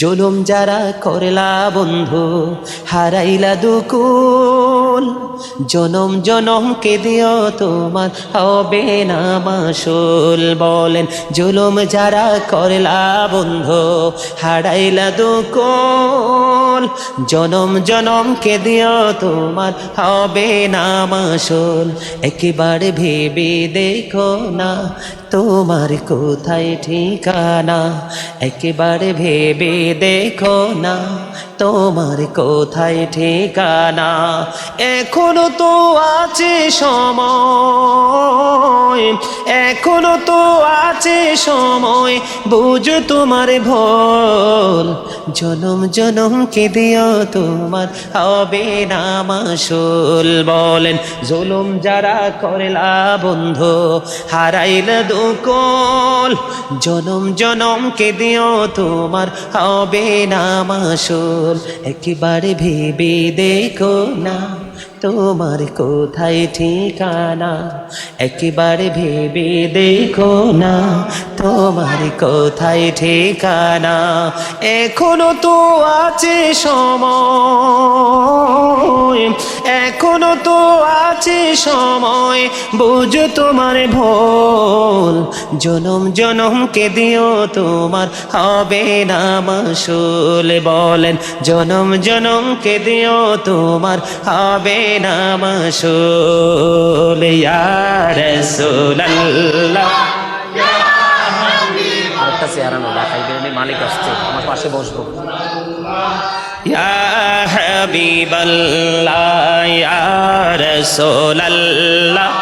জুলুম যারা করলা বন্ধু হারাইলা দুকুল, জনম জনম কে দিও তোমার হবে না মাসুল। বলেন জুলুম যারা করলা বন্ধু হারাইলা দুকুল, জনম জনম কে দিও তোমার হবে না মাসুল। একেবারে ভেবে দেখো না তোমার কোথায় ঠিকানা, একেবারে ভেবে দেখো না তোমার কোথায় ঠিকানা। এখনো তো আছে সময়, এখনো তো আছে সময়, বুঝো তোমার ভুল। জনম জনম কে দিও তোমার হবে না মাসুল। বলেন জুলুম যারা করলা বন্ধু হারাইলা দুকুল, জনম জনম কে দিও তোমার হবে না মাসুল। একেবারে ভেবে দেখো না তোমার কোথায় ঠিকানা, একেবারে ভেবে দেখো না তোমার কোথায় ঠিকানা। এখনো তো আছে সময়, এখনো তো আছে সময়, বুঝো তোমার ভুল। জনম জনম কে দিও তোমার হবে না মাসুল। বলেন জনম জনম কে দিও তোমার হবে না মাসুল। ইয়া রাসূলুল্লাহ আরেকটা চেহারানো দেখাইবেন, মালিক আসছে আমার পাশে বসবো। ইয়া হাবিবাল্লাহ ইয়া রাসূলুল্লাহ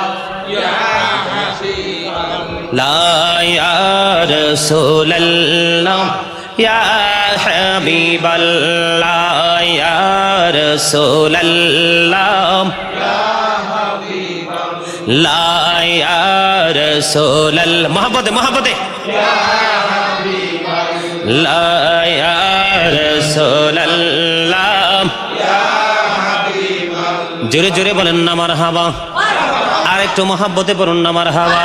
লা ইয়া রাসূলুল্লাহ ইয়া হাবিবাল্লাহ ইয়া রাসূলুল্লাহ লা ইয়া রাসূলুল্লাহ মোহাব্বতে মোহাব্বতে লা ইয়া রাসূলুল্লাহ। জোরে জোরে বলেন না মারহাবা, আর একটু মোহাব্বতে পড়ুন না মারহাবা।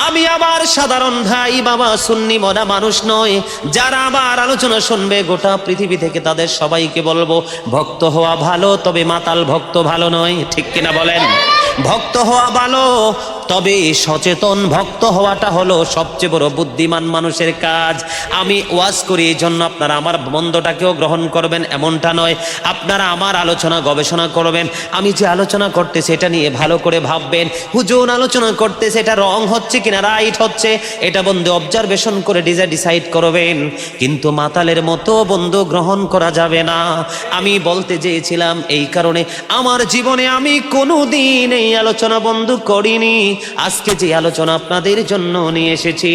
আমি আবার সাধারণ ভাই বাবা সুন্নি মনা মানুষ নয়, যারা আবার আলোচনা শুনবে গোটা পৃথিবী থেকে তাদের সবাইকে বলবো ভক্ত হওয়া ভালো, তবে মাতাল ভক্ত ভালো নয়। ঠিক কিনা বলেন? ভক্ত হওয়া ভালো, তবে সচেতন ভক্ত হওয়াটা হলো সবচেয়ে বড় বুদ্ধিমান মানুষের কাজ। আমি ওয়াজ করি এই জন্য আপনারা আমার বন্ধটাকেও গ্রহণ করবেন এমনটা নয়, আপনারা আমার আলোচনা গবেষণা করবেন। আমি যে আলোচনা করতেছি এটা নিয়ে ভালো করে ভাববেন। হুজুর আলোচনা করতেছে এটা রং হচ্ছে কিনা রাইট হচ্ছে, এটা বন্ধু অবজারভেশন করে ডিসাইড করবেন। কিন্তু মাতালের মতো বন্ধু গ্রহণ করা যাবে না। আমি বলতে চেয়েছিলাম এই কারণে আমার জীবনে আমি কোনোদিন এই আলোচনা বন্ধু করিনি। আজকে যে আলোচনা আপনাদের জন্য নিয়ে এসেছি,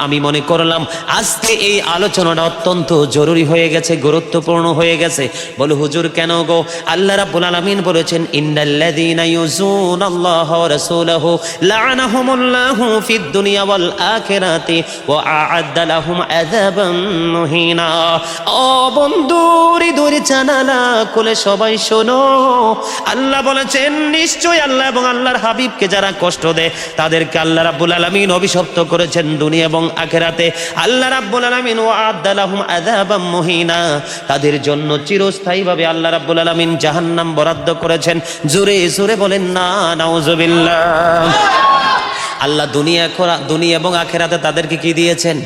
আমি মনে করলাম আজকে এই আলোচনাটা অত্যন্ত জরুরি হয়ে গেছে, গুরুত্বপূর্ণ হয়ে গেছে। বলো হুজুর কেন গো? আল্লাহ রাব্বুল আলামিন বলেছেন ইন্নাল্লাযীনা ইউযুনাল্লাহা ওয়া রাসূলাহু লা'নাহুমুল্লাহু ফিদ দুনিয়া ওয়াল আখিরাতি ওয়া আ'আদ্দা লাহুম আযাবান মুহিনা। ও বন্ধু হৃদয়ের জানালা খুলে সবাই শোনো, আল্লাহ বলেছেন নিশ্চয়ই আল্লাহ এবং আল্লাহর হাবিবকে যারা কষ্ট দেয় তাদেরকে আল্লাহ রাব্বুল আলামিন অভিশপ্ত করেছেন দুনিয়া এবং আখিরাতে। আল্লাহ রাব্বুল আলামিন ওয়া'আদ্দা লাহুম আযাবাম মুহিনা, তাদের জন্য চিরস্থায়ীভাবে আল্লাহ রাব্বুল আলামিন জাহান্নাম বরাদ্দ করেছেন। জোরে জোরে বলেন না নাউযুবিল্লাহ। আল্লাহ দুনিয়া এবং আখিরাতে তাদেরকে কি দিয়েছেন?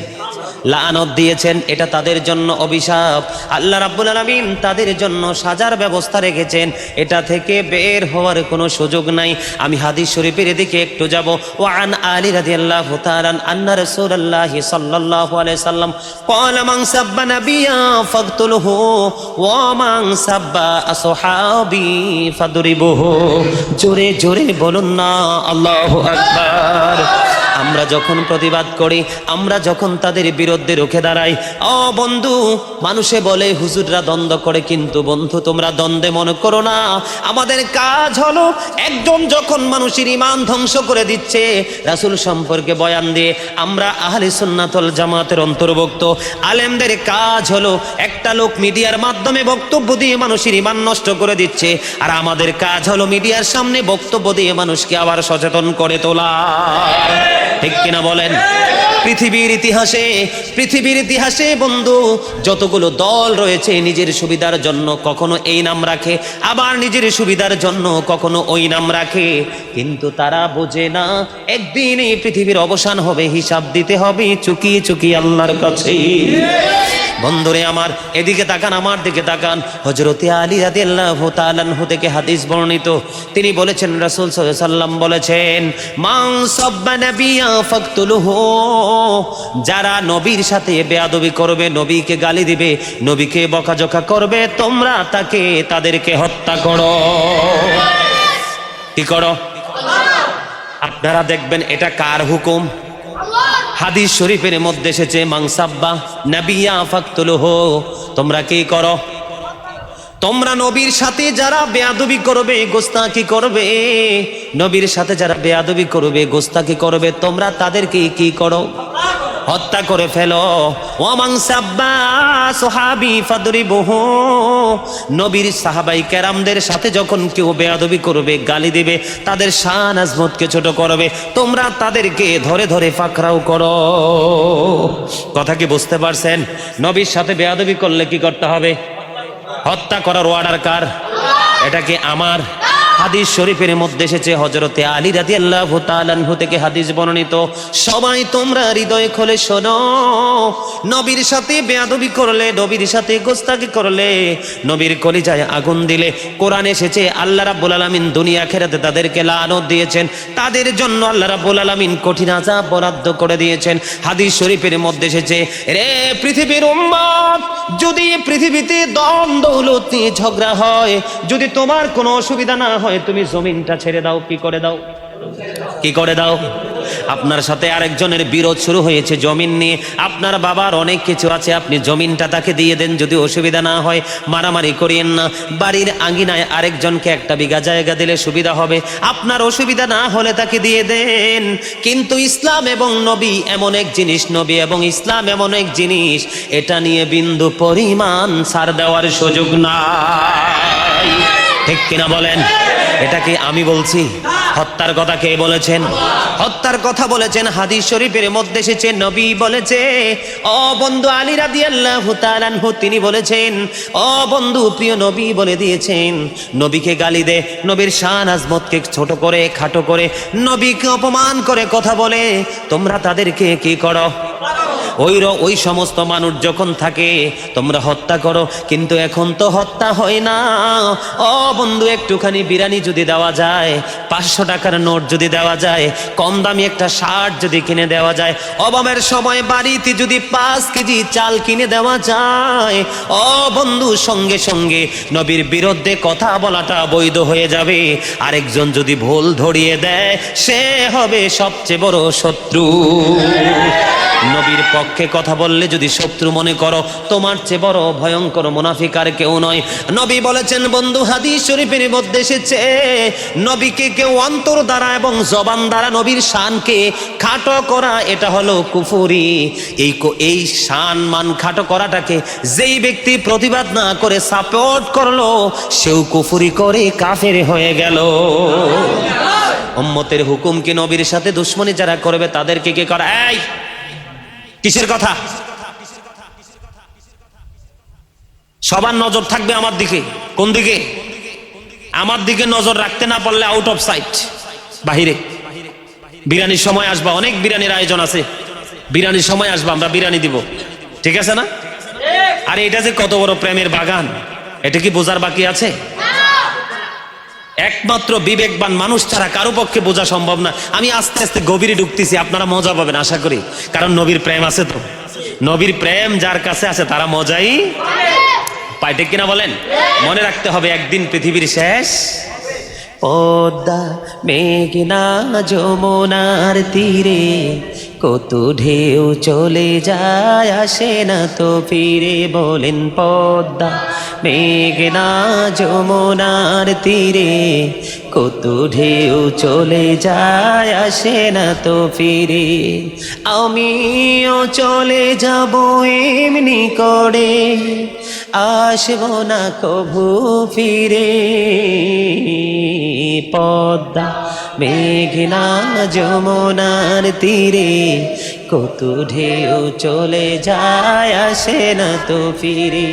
লানত দিয়েছেন। এটা তাদের জন্য অভিশাপ। আল্লাহ রাব্বুল আলামিন তাদের জন্য সাজার ব্যবস্থা রেখেছেন, এটা থেকে বের হওয়ার কোনো সুযোগ নাই। আমি হাদিস শরীফের দিকে একটু যাব। ওয়ান আলী রাদিয়াল্লাহু তাআলা আন্না রাসূলুল্লাহি সাল্লাল্লাহু আলাইহি সাল্লাম ক্বালা মান সাব্বা নাবিয়্যা ফাকতুলহু ওয়া মান সাব্বা আসহাবি ফাদরিবুহু। জোরে জোরে বলুন না আল্লাহু আকবার। আমরা যখন প্রতিবাদ করি, আমরা যখন তাদের বিরুদ্ধে রুখে দাঁড়াই, ও বন্ধু মানুষে বলে হুজুররা দ্বন্দ্ব করে, কিন্তু বন্ধু তোমরা দ্বন্দ্বে মনে করো না। আমাদের কাজ হলো একজন যখন মানুষের ঈমান ধ্বংস করে দিচ্ছে রাসূল সম্পর্কে বয়ান দিয়ে, আমরা আহলে সুন্নাত ওয়াল জামাতের অন্তর্ভুক্ত আলেমদের কাজ হলো একটা লোক মিডিয়ার মাধ্যমে বক্তব্য দিয়ে মানুষের ঈমান নষ্ট করে দিচ্ছে, আর আমাদের কাজ হলো মিডিয়ার সামনে বক্তব্য দিয়ে মানুষকে আবার সচেতন করে তোলা। ঠিক কিনা বলেন? পৃথিবীর ইতিহাসে বন্ধু যতগুলো দল রয়েছে নিজের সুবিধার জন্য কখনো এই নাম রাখে, আবার নিজের সুবিধার জন্য কখনো ওই নাম রাখে, কিন্তু তারা বোঝে না একদিন এই পৃথিবীর অবসান হবে, হিসাব দিতে হবে চুকিয়ে চুকিয়ে আল্লাহর কাছে। বন্ধুরে আমার, এদিকে তাকান, আমার দিকে তাকান। হযরতে আলী রাদিয়াল্লাহু তাআলা আনহু থেকে হাদিস বর্ণিত, তিনি বলেছেন, রাসূল সাল্লাল্লাহু আলাইহি সাল্লাম বলেছেন, মান সাব্বা নাবিয়্যা ফাকতুলুহু, যারা নবীর সাথে বেয়াদবি করবে, নবীকে গালি দিবে, নবীকে বকাঝকা করবে, তোমরা তাদেরকে হত্যা করো। কি করো? আপনারা দেখবেন এটা কার হুকুম? হাদিস শরীফের মধ্যে এসেছে, মান সাব্বা নাবিয়্যা ফাকতুলুহু, তোমরা কি করো? তোমরা নবীর সাথে যারা বেয়াদবি করবে, গোস্তাকি করবে, নবীর সাথে যারা বেয়াদবি করবে, গোস্তাকি করবে, তোমরা তাদেরকে কি করো? হত্যা করে ফেলো। ওয়ামান সাব্বা সাহাবী ফাদরিবুহু, নবীর সাহাবাই কেরামদের সাথে যখন কেউ বেয়াদবি করবে, গালি দিবে, তাদের শান আজমতকে ছোট করবে, তোমরা তাদেরকে ধরে ধরে পাকড়াও করো। কথা কি বুঝতে পারছেন? নবীর সাথে বেয়াদবি করলে কি করতে হবে? হত্যা করার অর্ডার কার? এটা কি আমার? হাদিস শরীফের মধ্যে এসেছে, হযরতে আলী রাদিয়াল্লাহু তাআলা আনহু থেকে হাদিস বর্ণিত, সবাই তোমরা হৃদয় খুলে শোনো, নবীর সাথে বেয়াদবি করলে, নবীর সাথে গোস্তাকি করলে, নবীর কলিজায় আগুন দিলে, কোরআন এসেছে আল্লাহ রাব্বুল আলামিন দুনিয়া আখিরাতে তাদেরকে লানত দিয়েছেন, তাদের জন্য আল্লাহ রাব্বুল আলামিন কঠিন আযাব বরাদ্দ করে দিয়েছেন। হাদিস শরীফের মধ্যে এসেছে, রে পৃথিবীর উম্মত, যদি পৃথিবীতে দম দৌলত নিয়ে ঝগড়া হয়, যদি তোমার কোনো অসুবিধা না হয়, তুমি জমিনটা ছেড়ে দাও। কি করে দাও? কি করে দাও? আপনার সাথে আরেকজনের বিরোধ শুরু হয়েছে জমিন নিয়ে, আপনার বাবার অনেক কিছু আছে, আপনি জমিনটা তাকে দিয়ে দেন, যদি অসুবিধা না হয়। মারামারি করিয়েন না। বাড়ির আঙ্গিনায় আরেকজনকে 1 বিঘা জায়গা দিলে সুবিধা হবে, আপনার অসুবিধা না হলে তাকে দিয়ে দেন। কিন্তু ইসলাম এবং নবী এমন এক জিনিস, নবী এবং ইসলাম এমন এক জিনিস, এটা নিয়ে বিন্দু পরিমাণ ছাড় দেওয়ার সুযোগ নাই। ঠিক কিনা বলেন? এটা কি আমি বলছি? হত্যার কথা কে বলেছেন? হত্যার কথা বলেছেন হাদিস শরীফের মধ্যে এসেছে, নবী বলেছে, ও বন্ধু আলী রাদিয়াল্লাহু তাআলা আনহু, তিনি বলেছেন, ও বন্ধু প্রিয় নবী বলে দিয়েছেন, নবীকে গালি দে, নবীর শান আজমতকে ছোট করে, খাটো করে, নবীকে অপমান করে কথা বলে, তোমরা তাদেরকে কি করো? ওই সমস্ত মানুষ যখন থাকে তোমরা হত্যা করো। কিন্তু এখন তো হত্যা হয় না। ও বন্ধু, একটুখানি বিরিয়ানি যদি দেওয়া যায়, 500 টাকার নোট যদি দেওয়া যায়, কম দামি একটা শার্ট যদি কিনে দেওয়া যায়, অভাবের সময় বাড়িতে যদি 5 কেজি চাল কিনে দেওয়া যায়, ও বন্ধু, সঙ্গে সঙ্গে নবীর বিরুদ্ধে কথা বলাটা বৈধ হয়ে যাবে। আরেকজন যদি ভুল ধরিয়ে দেয়, সে হবে সবচেয়ে বড় শত্রু। নবীর পক্ষে কথা বললে যদি শত্রু মনে করো, তোমার চেয়ে বড় ভয়ঙ্কর মুনাফিক আর কেউ নয়। নবী বলেছেন বন্ধু, হাদিস শরীফের মধ্যে এসেছে, নবীকে কেউ অন্তর দ্বারা এবং জবান দ্বারা নবীর শানকে খাটো করা, এটা হলো কুফরি। এই শান মান খাটো করাটাকে যেই ব্যক্তি প্রতিবাদ না করে সাপোর্ট করলো, সেও কুফরি করে কাফের হয়ে গেল। উম্মতের হুকুম কি নবীর সাথে দুশ্মনী যারা করবে তাদেরকে কি করা? এই কিসের কথা? সবার নজর থাকবে আমার দিকে। কোন দিকে? আমার দিকে নজর রাখতে না পারলে আউট অফ সাইট, বাহিরে। বিরিয়ানির সময় আসবা, অনেক বিরিয়ানির আয়োজন আছে, বিরিয়ানির সময় আসবা, আমরা বিরিয়ানি দিব, ঠিক আছে না? আরে এটা যে কত বড় প্রেমের বাগান, এটা কি বোঝার বাকি আছে? একমাত্র বিবেকবান মানুষ ছাড়া কারো পক্ষে বোঝা সম্ভব না। আমি আস্তে আস্তে গভীরে ঢুকতেছি, আপনারা মজা পাবেন আশা করি, কারণ নবীর প্রেম আছে তো। নবীর প্রেম যার কাছে আছে তারা মজাই পায়, ঠিক কিনা বলেন? মনে রাখতে হবে, একদিন পৃথিবীর শেষ। পদ্মা মেঘনা যমুনার তীরে কত ঢেউ চলে যায়, আসে না তো ফিরে। বলেন পদ্মা মেঘনা যমুনার তীরে কত ঢেউ চলে যায়, আসে না তো ফিরে। আমিও চলে যাব এমনি করে, আসবো না কভু ফিরে, পদ্মা মেঘনা যমুনার তীরে কত ঢেউ চলে যায় আসে না তো ফিরে।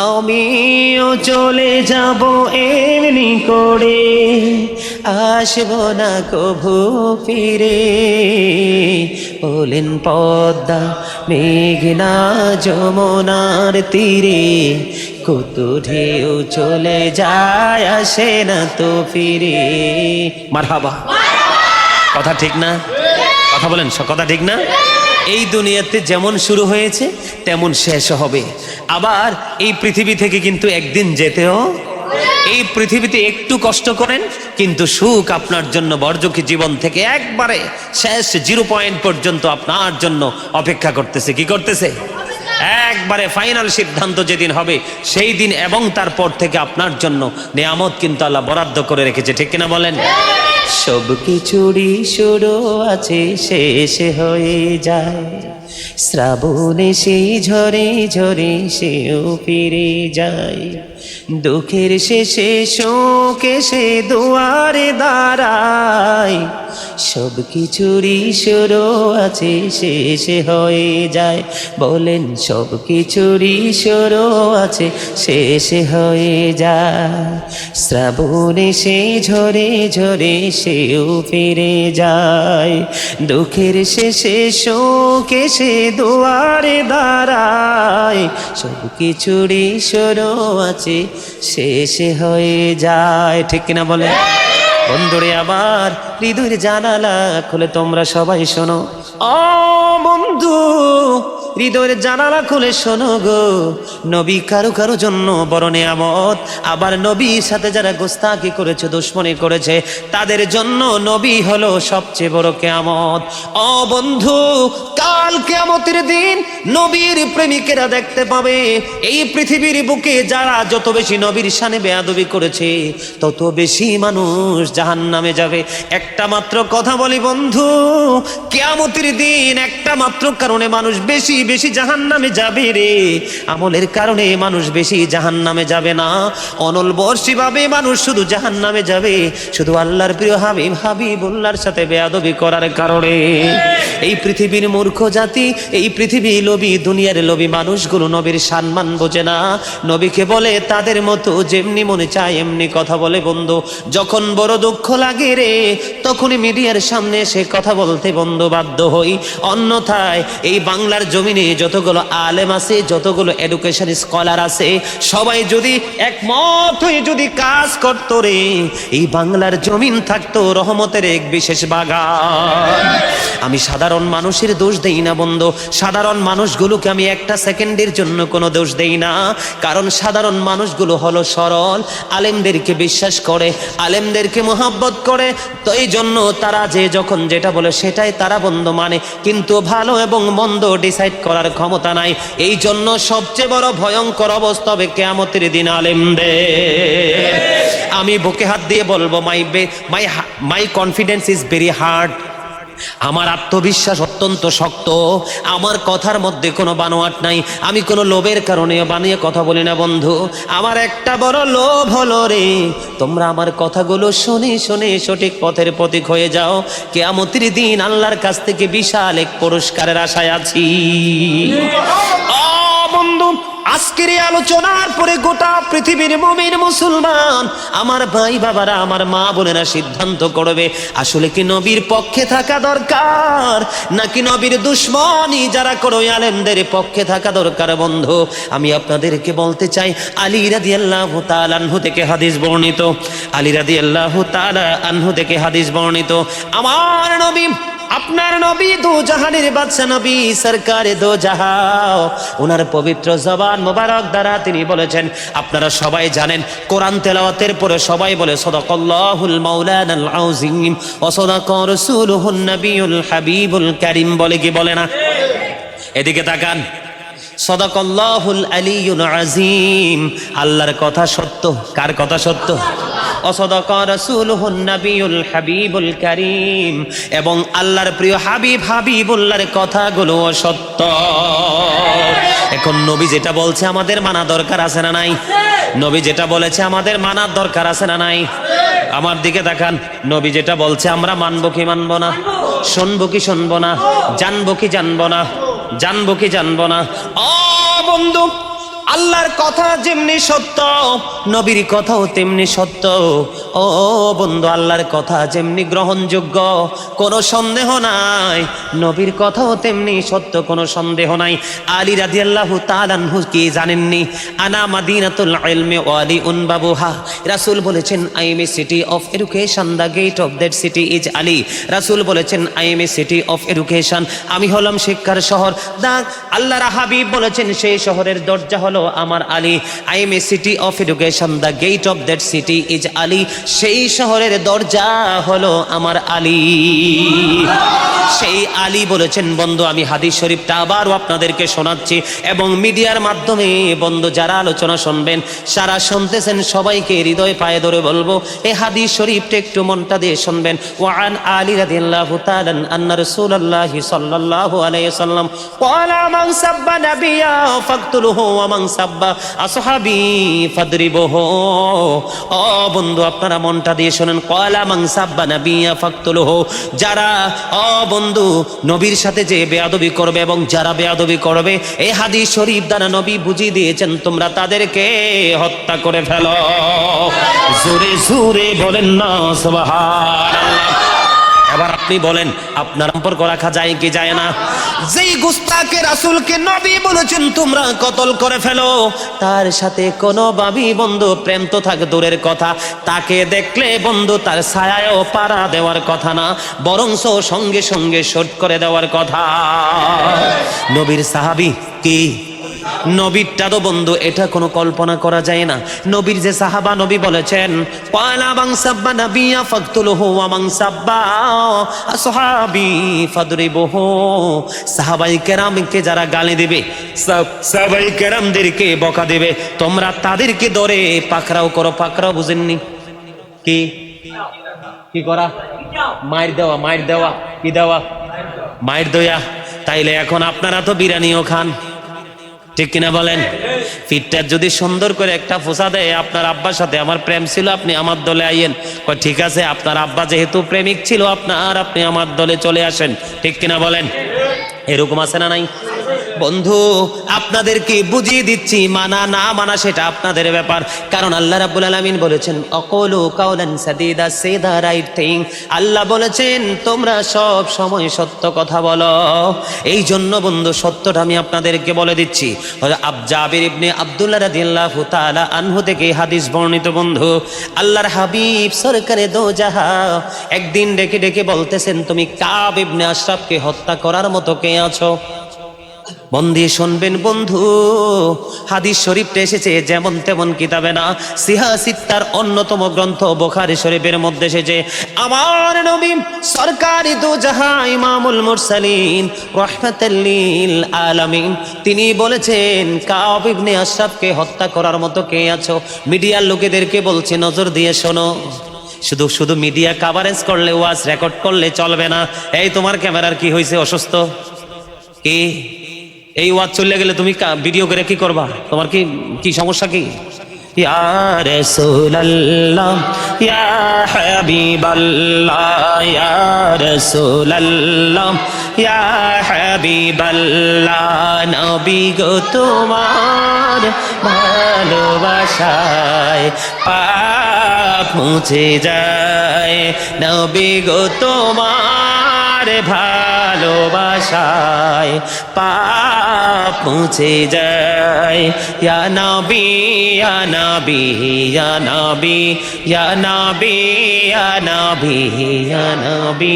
আমিও চলে যাব এমনি করে, আসবো না কভু ফিরে। বলেন পদ্মা মেঘনা যমুনার তীরে কত ঢেউ চলে যায় আসে না তো ফিরে। মারহাবা, কথা ঠিক না? কথা বলেন, কথা ঠিক না? এই দুনিয়াতে যেমন শুরু হয়েছে তেমন শেষ হবে। আবার এই পৃথিবী থেকে কিন্তু একদিন যেতেও, এই পৃথিবীতে একটু কষ্ট করেন কিন্তু সুখ আপনার জন্য বর্জকি জীবন থেকে একবারে শেষ 0 পয়েন্ট পর্যন্ত আপনার জন্য অপেক্ষা করতেছে। কি করতেছে? একবারে ফাইনাল সিদ্ধান্ত যেদিন হবে সেই দিন এবং তারপর থেকে আপনার জন্য নিয়ামত কিন্তু আল্লাহ বরাদ্দ করে রেখেছে। ঠিক কিনা বলেন? সব কিছুরই শুরু আছে, শেষ হয়ে যায়। শ্রাবণে সেই ঝরে ঝরে সেও ফিরে যায়। দুঃখের শেষে শোক এসে দুয়ারে দাঁড়ায়। সব কিছুরই শুরু আছে, শেষ হয়ে যায়। বলেন সব কিছুরই শুরু আছে, শেষ হয়ে যায়। শ্রাবণে সেই ঝরে ঝরে সেও ফিরে যায়। দুঃখের শেষে শোক এসে দুয়ারে দাঁড়ায়। সব কিছুরই শুরু আছে, শেষ হয়ে যায়। ঠিক কিনা বলে? বন্ধুরে আবার হৃদয়ের জানালা খুলে তোমরা সবাই শোনো। ও বন্ধু, হৃদয়ের জানালা খুলে শোনো গো। নবী কারো কারো জন্য বড় নিয়ামত, আবার নবীর সাথে যারা গোস্তাকি করেছে, দুশমনি করেছে, তাদের জন্য নবী হলো সবচেয়ে বড় কিয়ামত। ও বন্ধু, কাল কিয়ামতের দিন নবীর প্রেমিকেরা দেখতে পাবে এই পৃথিবীর বুকে যারা যত বেশি নবীর শানে বেয়াদবি করেছে তত বেশি মানুষ জাহান্নামে যাবে। একটা মাত্র কথা বলি বন্ধু, কিয়ামতের দিন একটা মাত্র কারণে মানুষ বেশি বেশি জাহান্নামে যাবে রে। আমলের কারণে মানুষ বেশি জাহান্নামে যাবে না, অনল বর্ষী ভাবে মানুষ শুধু জাহান্নামে যাবে শুধু আল্লাহর প্রিয় হাবিব হাবিবুল্লাহর সাথে বেয়াদবি করার কারণে। এই পৃথিবীর মূর্খ জাতি, এই পৃথিবী লোভী, দুনিয়ার লোভী মানুষগুলো নবীর সম্মান বোঝে না। নবীকে বলে তাদের মতো যেমনি মনে চায় এমনি কথা বলে। বন্ধু, যখন বড় দুঃখ লাগে রে তখনই মিডিয়ার সামনে এসে কথা বলতে বন্ধু বাধ্য হই। অন্যথায় এই বাংলার জমিনে যতগুলো আলেম আছে, যতগুলো এডুকেশন স্কলার আছে, সবাই যদি একমত হয়ে যদি কাজ করতো রে, এই বাংলার জমিন থাকতো রহমতের এক বিশেষ বাগান। আমি সাধারণ মানুষের দোষ দেই না বন্ধু, সাধারণ মানুষগুলোকে আমি একটা সেকেন্ডের জন্য কোনো দোষ দেই না, কারণ সাধারণ মানুষগুলো হলো সরল, আলেমদেরকে বিশ্বাস করে, আলেমদেরকে মোহাব্বত করে, তো এই জন্য তারা যে যখন যেটা বলে সেটাই তারা বন্ধু মানে, কিন্তু ভালো এবং মন্দ ডিসাইড করার ক্ষমতা নাই। এই জন্য সবচেয়ে বড় ভয়ঙ্কর অবস্থা হবে কিয়ামতের দিন আলেমদের। আমি বুকে হাত দিয়ে বলবো, মাই কনফিডেন্স ইজ ভেরি হার্ড। আমার আত্মবিশ্বাস অত্যন্ত শক্ত, আমার কথার মধ্যে কোনো বানোয়াট নাই, আমি কোনো লোভের কারণে বানিয়ে কথা বলি না বন্ধু। আমার একটা বড় লোভ হলো রে, তোমরা আমার কথাগুলো শুনে শুনে সঠিক পথের পথিক হয়ে যাও। কিয়ামতের দিন আল্লাহর কাছ থেকে বিশাল এক পুরস্কারের আশায় আছি। ও বন্ধু, আজকের এই আলোচনার পরে গোটা পৃথিবীর মুমিন মুসলমান, আমার ভাই বাবারা, আমার মা বোনেরা সিদ্ধান্ত করবে আসলে কি নবীর পক্ষে থাকা দরকার নাকি নবীর দুশমনি যারা করে আলেমদের পক্ষে থাকা দরকার। বন্ধু, আমি আপনাদেরকে বলতে চাই, আলী রাদিয়াল্লাহু তাআলা আনহু থেকে হাদিস বর্ণিত, আলী রাদিয়াল্লাহু তাআলা আনহু থেকে হাদিস বর্ণিত, আমার নবী, আপনার নবী দু জাহানের বাদশা নবী সরকারে দো জাহান, ওনার পবিত্র জবান মোবারক দ্বারা তিনি বলেছেন, আপনারা সবাই জানেন কোরআন তেলাওয়াতের পরে সবাই বলে সাদাকাল্লাহুল মাওলানাল আযীম ওয়া সাদাকা রাসূলুহুন নবিয়ুল হাবিবুল কারীম, বলে কি বলে না? এদিকে তাকান, সাদাকাল্লাহুল আলিয়্যুল আযীম, আল্লাহর কথা সত্য। কার কথা সত্য? ওয়াসাদাকা রাসূলুহুন নাবিয়ুল হাবিবুল কারীম, এবং আল্লাহর প্রিয় হাবিবুল্লাহর কথাগুলো সত্য। এখন নবী যেটা বলছে আমাদের মানা দরকার আছে না নাই? নবী যেটা বলেছে আমাদের মানার দরকার আছে না নাই? আমার দিকে তাকান, নবী যেটা বলছে আমরা মানবো কি মানবো না? শুনবো কি শুনবো না? জানবো কি জানবো না? জানবো কি জানবো না? ও বন্ধু, আল্লাহর কথা যেমনি সত্য, নবীর কথাও তেমনি সত্য। ও বন্ধু, আল্লাহর কথা যেমনি গ্রহণযোগ্য, কোনো সন্দেহ নাই, নবীর কথাও তেমনি সত্য, কোনো সন্দেহ নাই। আলী রাদিয়াল্লাহু তাআলা আনহু কি জানেননি? আনা মাদিনাতুল ইলমি ওয়া আলিউন বাবুহা। রাসূল বলেছেন I am a city of education, the gate of that city is Ali. রাসূল বলেছেন I am a city of education, আমি হলাম শিক্ষার শহর। আল্লাহর হাবিব বলেছেন সেই শহরের দরজা হলো আমার Ali. I am a city of education, the gate of that city is Ali. সেই শহরের দরজা হলো আমার আলী। সেই আলী বলেছেন। বন্ধু, আমি হাদিস শরীফটা আবারও আপনাদেরকে শোনাচ্ছি, এবং মিডিয়ার মাধ্যমে বন্ধু যারা আলোচনা শুনবেন, সারা শুনতেছেন, সবাইকে হৃদয় পায়ে ধরে বলবো এই হাদিস শরীফটা একটু মনটা দিয়ে শুনবেন। ওয়ান আলী রাদিয়াল্লাহু তাআলা আন্না রাসূলুল্লাহ সাল্লাল্লাহু আলাইহি ওয়াসাল্লাম ক্বালা মান সাব্বা নাবিয়্যা ফাকতুলুহু ওয়া মান সাব্বা আসহাবি ফাদরিবুহু। ও বন্ধু, আপনারা মনটা দিয়ে শুনেন। ক্বালা মান সাব্বা নাবিয়্যা ফাকতুলুহু, যারা বন্ধু নবীর সাথে যে বেয়াদবি করবে এবং যারা বেয়াদবি করবে, এই হাদিস শরীফ দ্বারা নবী বুঝিয়ে দিয়েছেন তোমরা তাদেরকে হত্যা করে ফেলো। জোরে জোরে বলেন না সুবহানাল্লাহ। এবার আপনি বলেন, আপনার সম্পর্ক রাখা যায় কি যায় না? যেই গুস্তাকে রাসূলকে নবী বলেছেন তোমরা কতল করে ফেলো, তার সাথে কোনো ভাবি বন্ধু প্রেম তো থাক দূরের কথা, তাকে দেখলে বন্ধু তার ছায়ায়ও পাড়া দেওয়ার কথা না, বরংস সঙ্গে সঙ্গে শট করে দেওয়ার কথা। নবীর সাহাবী কি? নবীরটা তো বন্ধু এটা কোনো কল্পনা করা যায় না। নবীর যে সাহাবা, নবী বলেছেন ক্বালা মান সাব্বা নাবিয়্যা ফাকতুলুহু ওয়া মান সাব্বা আসহাবি ফাদরিবুহু। সাহাবায়ে কেরামকে যারা গালি দিবে, সাহাবায়ে কেরামদেরকে বকা দিবে, তোমরা তাদেরকে ধরে পাকড়াও করো। পাকড়াও বুঝেননি? কি কি করা? মাইর দেওয়া। মাইর দেওয়া কি দেওয়া? মাইর দেয়া। তাইলে এখন আপনারা তো বিরিয়ানিও খান, ঠিক কিনা বলেন? ফিটটার যদি সুন্দর করে একটা ফোসা দেয়, আপনার আব্বার সাথে আমার প্রেম ছিল, আপনি আমার দলে আইয়েন। ঠিক আছে, আপনার আব্বা যেহেতু প্রেমিক ছিল আপনি আমার দলে চলে আসেন, ঠিক কিনা বলেন? এরকম আছে না নাই? বন্ধু, আপনাদেরকে বুঝিয়ে দিচ্ছি, মানা না মানা সেটা আপনাদের ব্যাপার। কারণ আল্লাহ রাব্বুল আলামিন বলেছেন আকুলু কাওলান সাদীদা, সে দা রাইট থিং। আল্লাহ বলেছেন তোমরা সব সময় সত্য কথা বলো। এই জন্য বন্ধু সত্যটা আমি আপনাদেরকে বলে দিচ্ছি। জাবির ইবনে আব্দুল্লাহ রাদিয়াল্লাহু তাআলা আনহু থেকে হাদিস বর্ণিত। বন্ধু, আল্লাহর হাবিব সরকারে দো জাহা একদিন ডেকে ডেকে বলতেছেন তুমি কাব ইবনে আশরাফকে হত্যা করার মতো কে আছো? মন দিয়ে শুনবেন বন্ধু, হাদিস শরীফটা এসেছে যেমন তেমন কিতাবে না, সিহা সিত্তার অন্যতম গ্রন্থ বুখারী শরীফের মধ্যে এসেছে। আমার নবী সরকারি দু জাহান ইমামুল মুরসালিন রাহমাতাল লিল আলামিন, তিনি বলেছেন কাব ইবনে আশরাফকে হত্যা করার মতো কে আছো? মিডিয়ার লোকেদেরকে বলছে নজর দিয়ে শোনো, শুধু শুধু মিডিয়া কভারেজ করলে, ওয়াজ রেকর্ড করলে চলবে না। এই তোমার ক্যামেরার কি হয়েছে? অসুস্থ? কি এই ওয়াজ চলে গেলে তুমি ভিডিও করে কি করবা? তোমার কি কি সমস্যা? কি? ইয়া রাসূলুল্লাহ ইয়া হাবিবাল্লাহ ইয়া রাসূলুল্লাহ ইয়া হাবিবাল্লাহ, নবী গো তোমার ভালোবাসায় পাপ মুছে যায়, নবী গো তোমার ভালোবাসায় পাপ মুছে যায়। ইয়া নবী ইয়া নবী ইয়া নবী ইয়া নবী ইয়া নবী ইয়া নবী,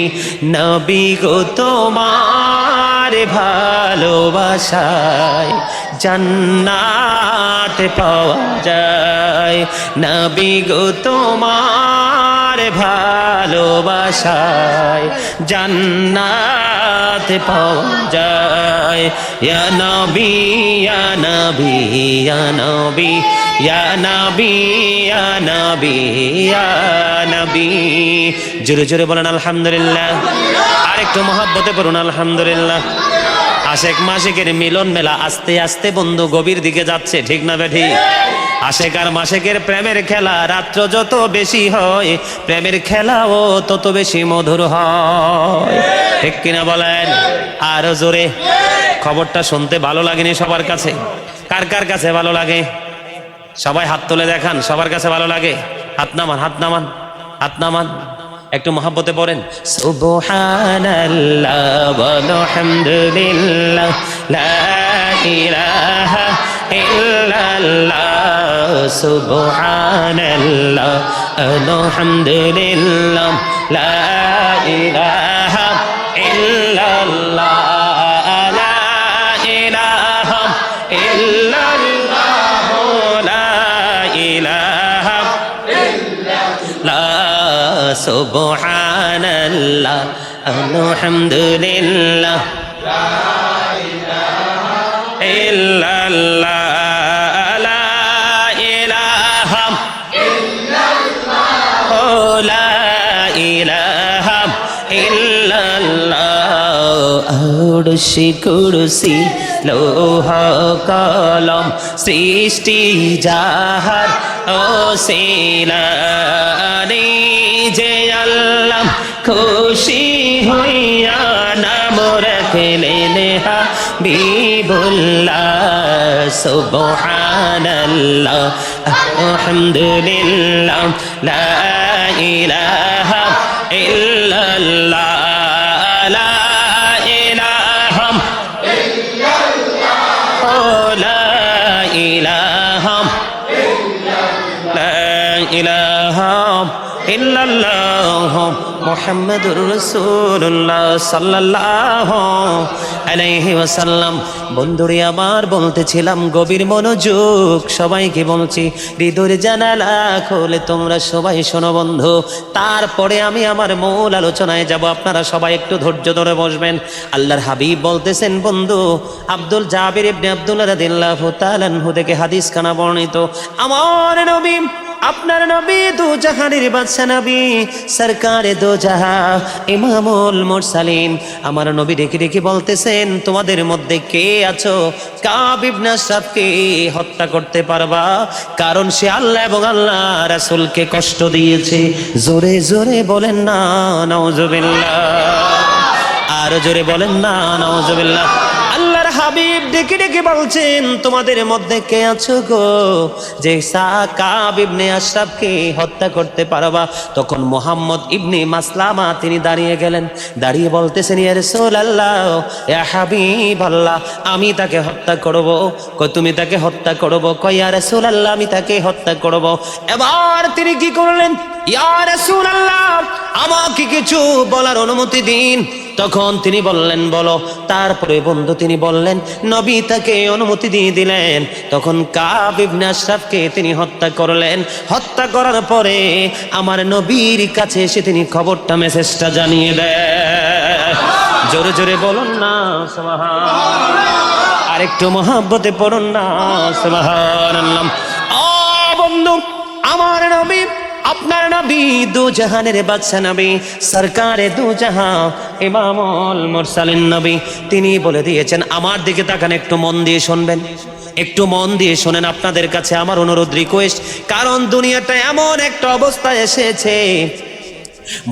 নবী গো তোমার ভালোবাসায় জান্নাত পাওয়া যায়, নবী গো তোমার ভালোবাসায় জান্নাত পাওয়া যায়। ইয়া নবী ইয়া নবী ইয়া নবী ইয়া নবী ইয়া নবী ইয়া নবী। জোরে জোরে বলেন আলহামদুলিল্লাহ। আরেকটু মহব্বতে পড়ুন আলহামদুলিল্লাহ। আশেক মাসেকের মিলন মেলা আস্তে আস্তে বন্ধু গভীর দিকে যাচ্ছে, ঠিক না বেঠি? আশেক আর মাসেকের প্রেমের খেলা রাত্র যত বেশি হয়, প্রেমের খেলাও তত বেশি মধুর হয়, ঠিক কিনা বলেন? আরো জোরে। খবরটা শুনতে ভালো লাগেনি সবার কাছে? কার কার কাছে ভালো লাগে? সবাই হাত তুলে দেখান, সবার কাছে ভালো লাগে। হাত নামান, হাত নামান, হাত নামান। একটু মহব্বতে পড়েন সুবহানাল্লাহ ওয়ালহামদুলিল্লাহ লা ইলাহা ইল্লাল্লাহ সুবহানাল্লাহ আলহামদুলিল্লাহ লা ইলাহা ইল্লাল্লাহ লা ইলাহা ইল্লাল্লাহ লা ইলাহা সুবহানাল্লাহ আলহামদুলিল্লাহ লা ইলাহা ইল্লাল্লাহ লা ইলাহা ইল্লাল্লাহ লা ইলাহা ইল্লাল্লাহ। আরশ কুরসি লৌহ কলম সৃষ্টি যাহার ওসিলারে যে আল্লাহ খুশি হইয়া নাম রাখলেন হাবিবুল্লাহ সুবহানাল্লাহ আলহামদুলিল্লাহ লা ইলাহা ইল্লাল্লাহ লা ইলাহা ইল্লাল্লাহ লা ইলাহা ইলাহা ইল্লাল্লাহ মুহাম্মাদুর রাসূলুল্লাহ সাল্লাল্লাহু আলাইহি ওয়াসাল্লাম। বন্ধুরে আমার বলতেছিলাম গভীর মনোযোগ, সবাইকে বলছি হৃদয়ের জানালা খুলে তোমরা সবাই শোনো বন্ধু। তারপরে আমি আমার মূল আলোচনায় যাব, আপনারা সবাই একটু ধৈর্য ধরে বসবেন। আল্লাহর হাবিব বলতেছেন বন্ধু, আব্দুল জাবির ইবনে আব্দুল্লাহ রাদিয়াল্লাহু তাআলা আনহু থেকে হাদিস খানা বর্ণিত, আমার নবী আপনার নবী দু জাহানের বাদশা নবী সরকারে দো জাহা ইমামুল মুরসালিন, আমার নবী ডেকে ডেকে বলতেছেন তোমাদের মধ্যে কে আছো কাব ইবনে আশরাফকে হত্যা করতে পারবা? কারণ সে আল্লাহ এবং আল্লাহ রাসূলকে কষ্ট দিয়েছে। জোরে জোরে বলেন না নাউজুবিল্লাহ, আর জোরে বলেন না নাউজুবিল্লাহ। আল্লাহর হাবিব ডেকে ডেকে বলছেন তোমাদের মধ্যে কে আছো গো যে কাব ইবনে আশরাফকে হত্যা করতে পারবা? তখন মুহাম্মদ ইবনে মাসলামা তিনি দাঁড়িয়ে গেলেন, দাঁড়িয়ে বলতেছেন ইয়া রাসূলুল্লাহ ইয়া হাবিবাল্লাহ আমি তাকে হত্যা করব। কই তুমি তাকে হত্যা করব? কই ইয়া রাসূলুল্লাহ আমি তাকে হত্যা করব। এবার তিনি কি করলেন? ইয়া রাসূলুল্লাহ আমাকে কিছু বলার অনুমতি দিন। তখন তিনি বললেন বলো। তারপরে বন্ধু তিনি বললেন, নবী তাকে অনুমতি দিয়ে দিলেন। তখন কাব ইবনে আশরাফকে তিনি হত্যা করলেন। হত্যা করার পরে আমার নবীর কাছে এসে তিনি খবরটা মেসেজটা জানিয়ে দেয়। জোরে জোরে বলুন না সুবহানাল্লাহ, আরেকটু মহব্বতে পড়ুন না সুবহানাল্লাহ। ও বন্ধু, আমার নবী আপনার নবী দু জাহানের বাদশা নবী সরকারে দু জাহান ইমামুল মুরসালিন নবী, তিনি বলে দিয়েছেন আমার দিকে তাকান, একটু মন দিয়ে শুনবেন, একটু মন দিয়ে শোনেন। আপনাদের কাছে আমার অনুরোধ রিকোয়েস্ট, কারণ দুনিয়াটা এমন একটা অবস্থায় এসেছে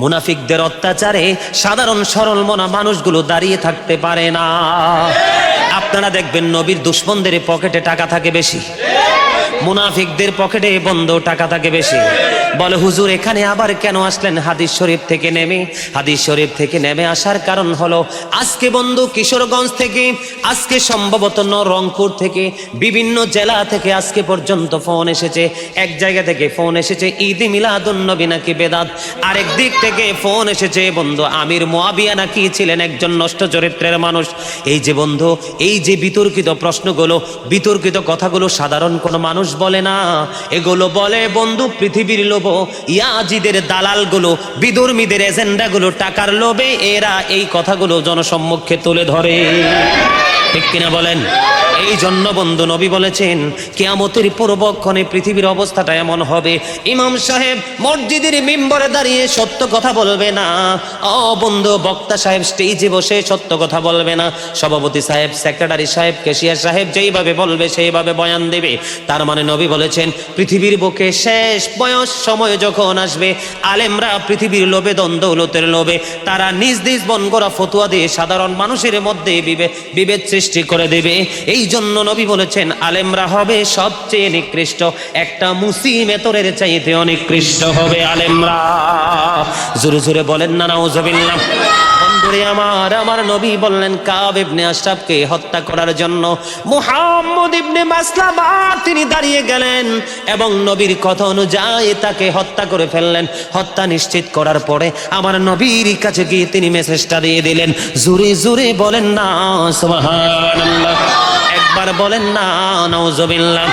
মুনাফিকদের অত্যাচারে সাধারণ সরল মনা মানুষগুলো দাঁড়িয়ে থাকতে পারে না। আপনারা দেখবেন নবীর দুশমনদের পকেটে টাকা থাকে বেশি, মুনাফিকদের পকেটে বন্ধ টাকা থাকে বেশি। বলে হুজুর এখানে আবার কেন আসলেন? হাদিস শরীফ থেকে নেমে, হাদিস শরীফ থেকে নেমে আসার কারণ হলো আজকে বন্ধু কিশোরগঞ্জ থেকে, আজকে সম্ভবত রংপুর থেকে, বিভিন্ন জেলা থেকে আজকে পর্যন্ত ফোন এসেছে। এক জায়গা থেকে ফোন এসেছে ঈদে মিলাদুন নবী নাকি বেদাত, আরেক দিক থেকে ফোন এসেছে বন্ধু আমির মুয়াবিয়া নাকি ছিলেন একজন নষ্ট চরিত্রের মানুষ। এই যে বন্ধু, এই যে বিতর্কিত প্রশ্নগুলো, বিতর্কিত কথাগুলো সাধারণ কোনো মানুষ বলে না, এগুলো বলে বন্ধু পৃথিবীর লোভ, ইয়াজিদের দালালগুলো, বিধর্মীদের এজেন্ডাগুলো, টাকার লোভে এরা এই কথাগুলো জনসম্মুখে তুলে ধরে। ঠিক কিনা বলেন? এই জন্য বন্ধু নবী বলেছেন কিয়ামতের পূর্বক্ষণে পৃথিবীর অবস্থাটা এমন হবে, ইমাম সাহেব মসজিদের মিম্বরে দাঁড়িয়ে সত্য কথা বলবে না, ও বন্ধু বক্তা সাহেব স্টেজে বসে সত্য কথা বলবে না, সভাপতি সাহেব, সেক্রেটারি সাহেব, ক্যাশিয়ার সাহেব যেইভাবে বলবে সেইভাবে বয়ান দেবে। তার মানে নবী বলেছেন পৃথিবীর বুকে শেষ বয়স সময় যখন আসবে, আলেমরা পৃথিবীর লোভে দৌলতের লোভে তারা নিজ নিজ বন করা ফতুয়া দিয়ে সাধারণ মানুষের মধ্যে বিভেদ সৃষ্টি করে দেবে। এই জন্য নবী বলেছেন আলেমরা হবে সবচেয়ে নিকৃষ্ট, একটা মুসিমেতরের চাইতে অনিকৃষ্ট হবে আলেমরা। জোরে জোরে বলেন না নাউজুবিল্লাহ। বন্ধুরে আমার নবী বললেন কাব ইবনে আশরাফকে হত্যা করার জন্য মুহাম্মদ ইবনে মাসলামা তিনি দাঁড়িয়ে গেলেন এবং নবীর কথা অনুযায়ী তাকে হত্যা করে ফেললেন। হত্যা নিশ্চিত করার পরে আমার নবীর কাছে গিয়ে তিনি মেসেজটা দিয়ে দিলেন। জোরে জোরে বলেন না সুবহানাল্লাহ, একবার বলেন না নাউজুবিল্লাহ।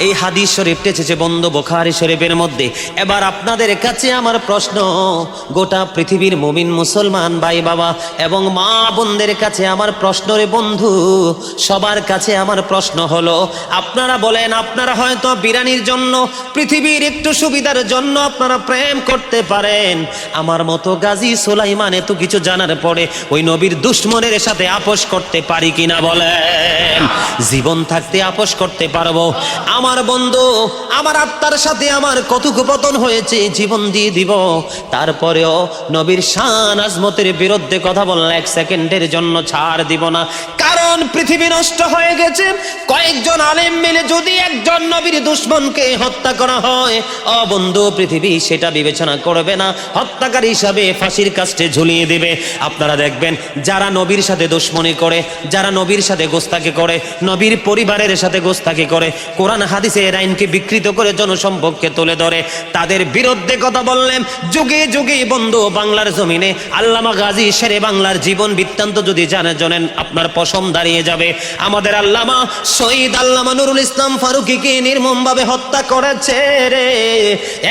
এই হাদিস শরীফ এসেছে বন্ধু বুখারী শরীফের মধ্যে। এবার আপনাদের কাছে আমার প্রশ্ন, গোটা পৃথিবীর মুমিন মুসলমান ভাই বাবা এবং মা বোনদের কাছে আমার প্রশ্ন রে বন্ধু, সবার কাছে আমার প্রশ্ন হলো, আপনারা বলেন আপনারা হয়তো বিরানির জন্য পৃথিবীর একটু সুবিধার জন্য আপনারা প্রেম করতে পারেন, আমার মতো গাজী সুলাইমান এত কিছু জানার পরে ওই নবীর দুশমনের সাথে আপোষ করতে পারি কিনা বলেন? জীবন থাকতে আপোষ করতে পারবো? আমার বন্ধু আমার আত্মার সাথে আমার কথোপকথন হয়েছে, জীবন দিয়ে দিব, তারপরেও নবীর শান আজমতের বিরুদ্ধে কথা বললে এক সেকেন্ডের জন্য ছাড় দিব না। কারণ পৃথিবী নষ্ট হয়ে গেছে, কয়েকজন আলেম মিলে যদি একজন নবীর দুশমনকে হত্যা করা হয়, ও বন্ধু পৃথিবী সেটা বিবেচনা করবে না, হত্যাকারী হিসাবে ফাঁসির কাস্টে ঝুলিয়ে দিবে। আপনারা দেখবেন যারা নবীর সাথে দুশমনি করে, যারা নবীর সাথে গোস্তাকি করে, নবীর পরিবারের সাথে গোস্তাকি করে, কোরআন হাদিসের আইনকে বিকৃত করে জনসম্পর্কে তুলে ধরে, তাদের বিরুদ্ধে কথা বললেন যুগে যুগে বন্ধু বাংলার জমিনে আল্লামা গাজী শেরে বাংলার জীবন বৃত্তান্ত যদি জানেন আপনার পশম দাঁড়িয়ে যাবে। আমাদের আল্লামা শহীদ আল্লামা নুরুল ইসলাম ফারুকীকে নির্মমভাবে হত্যা করেছে রে,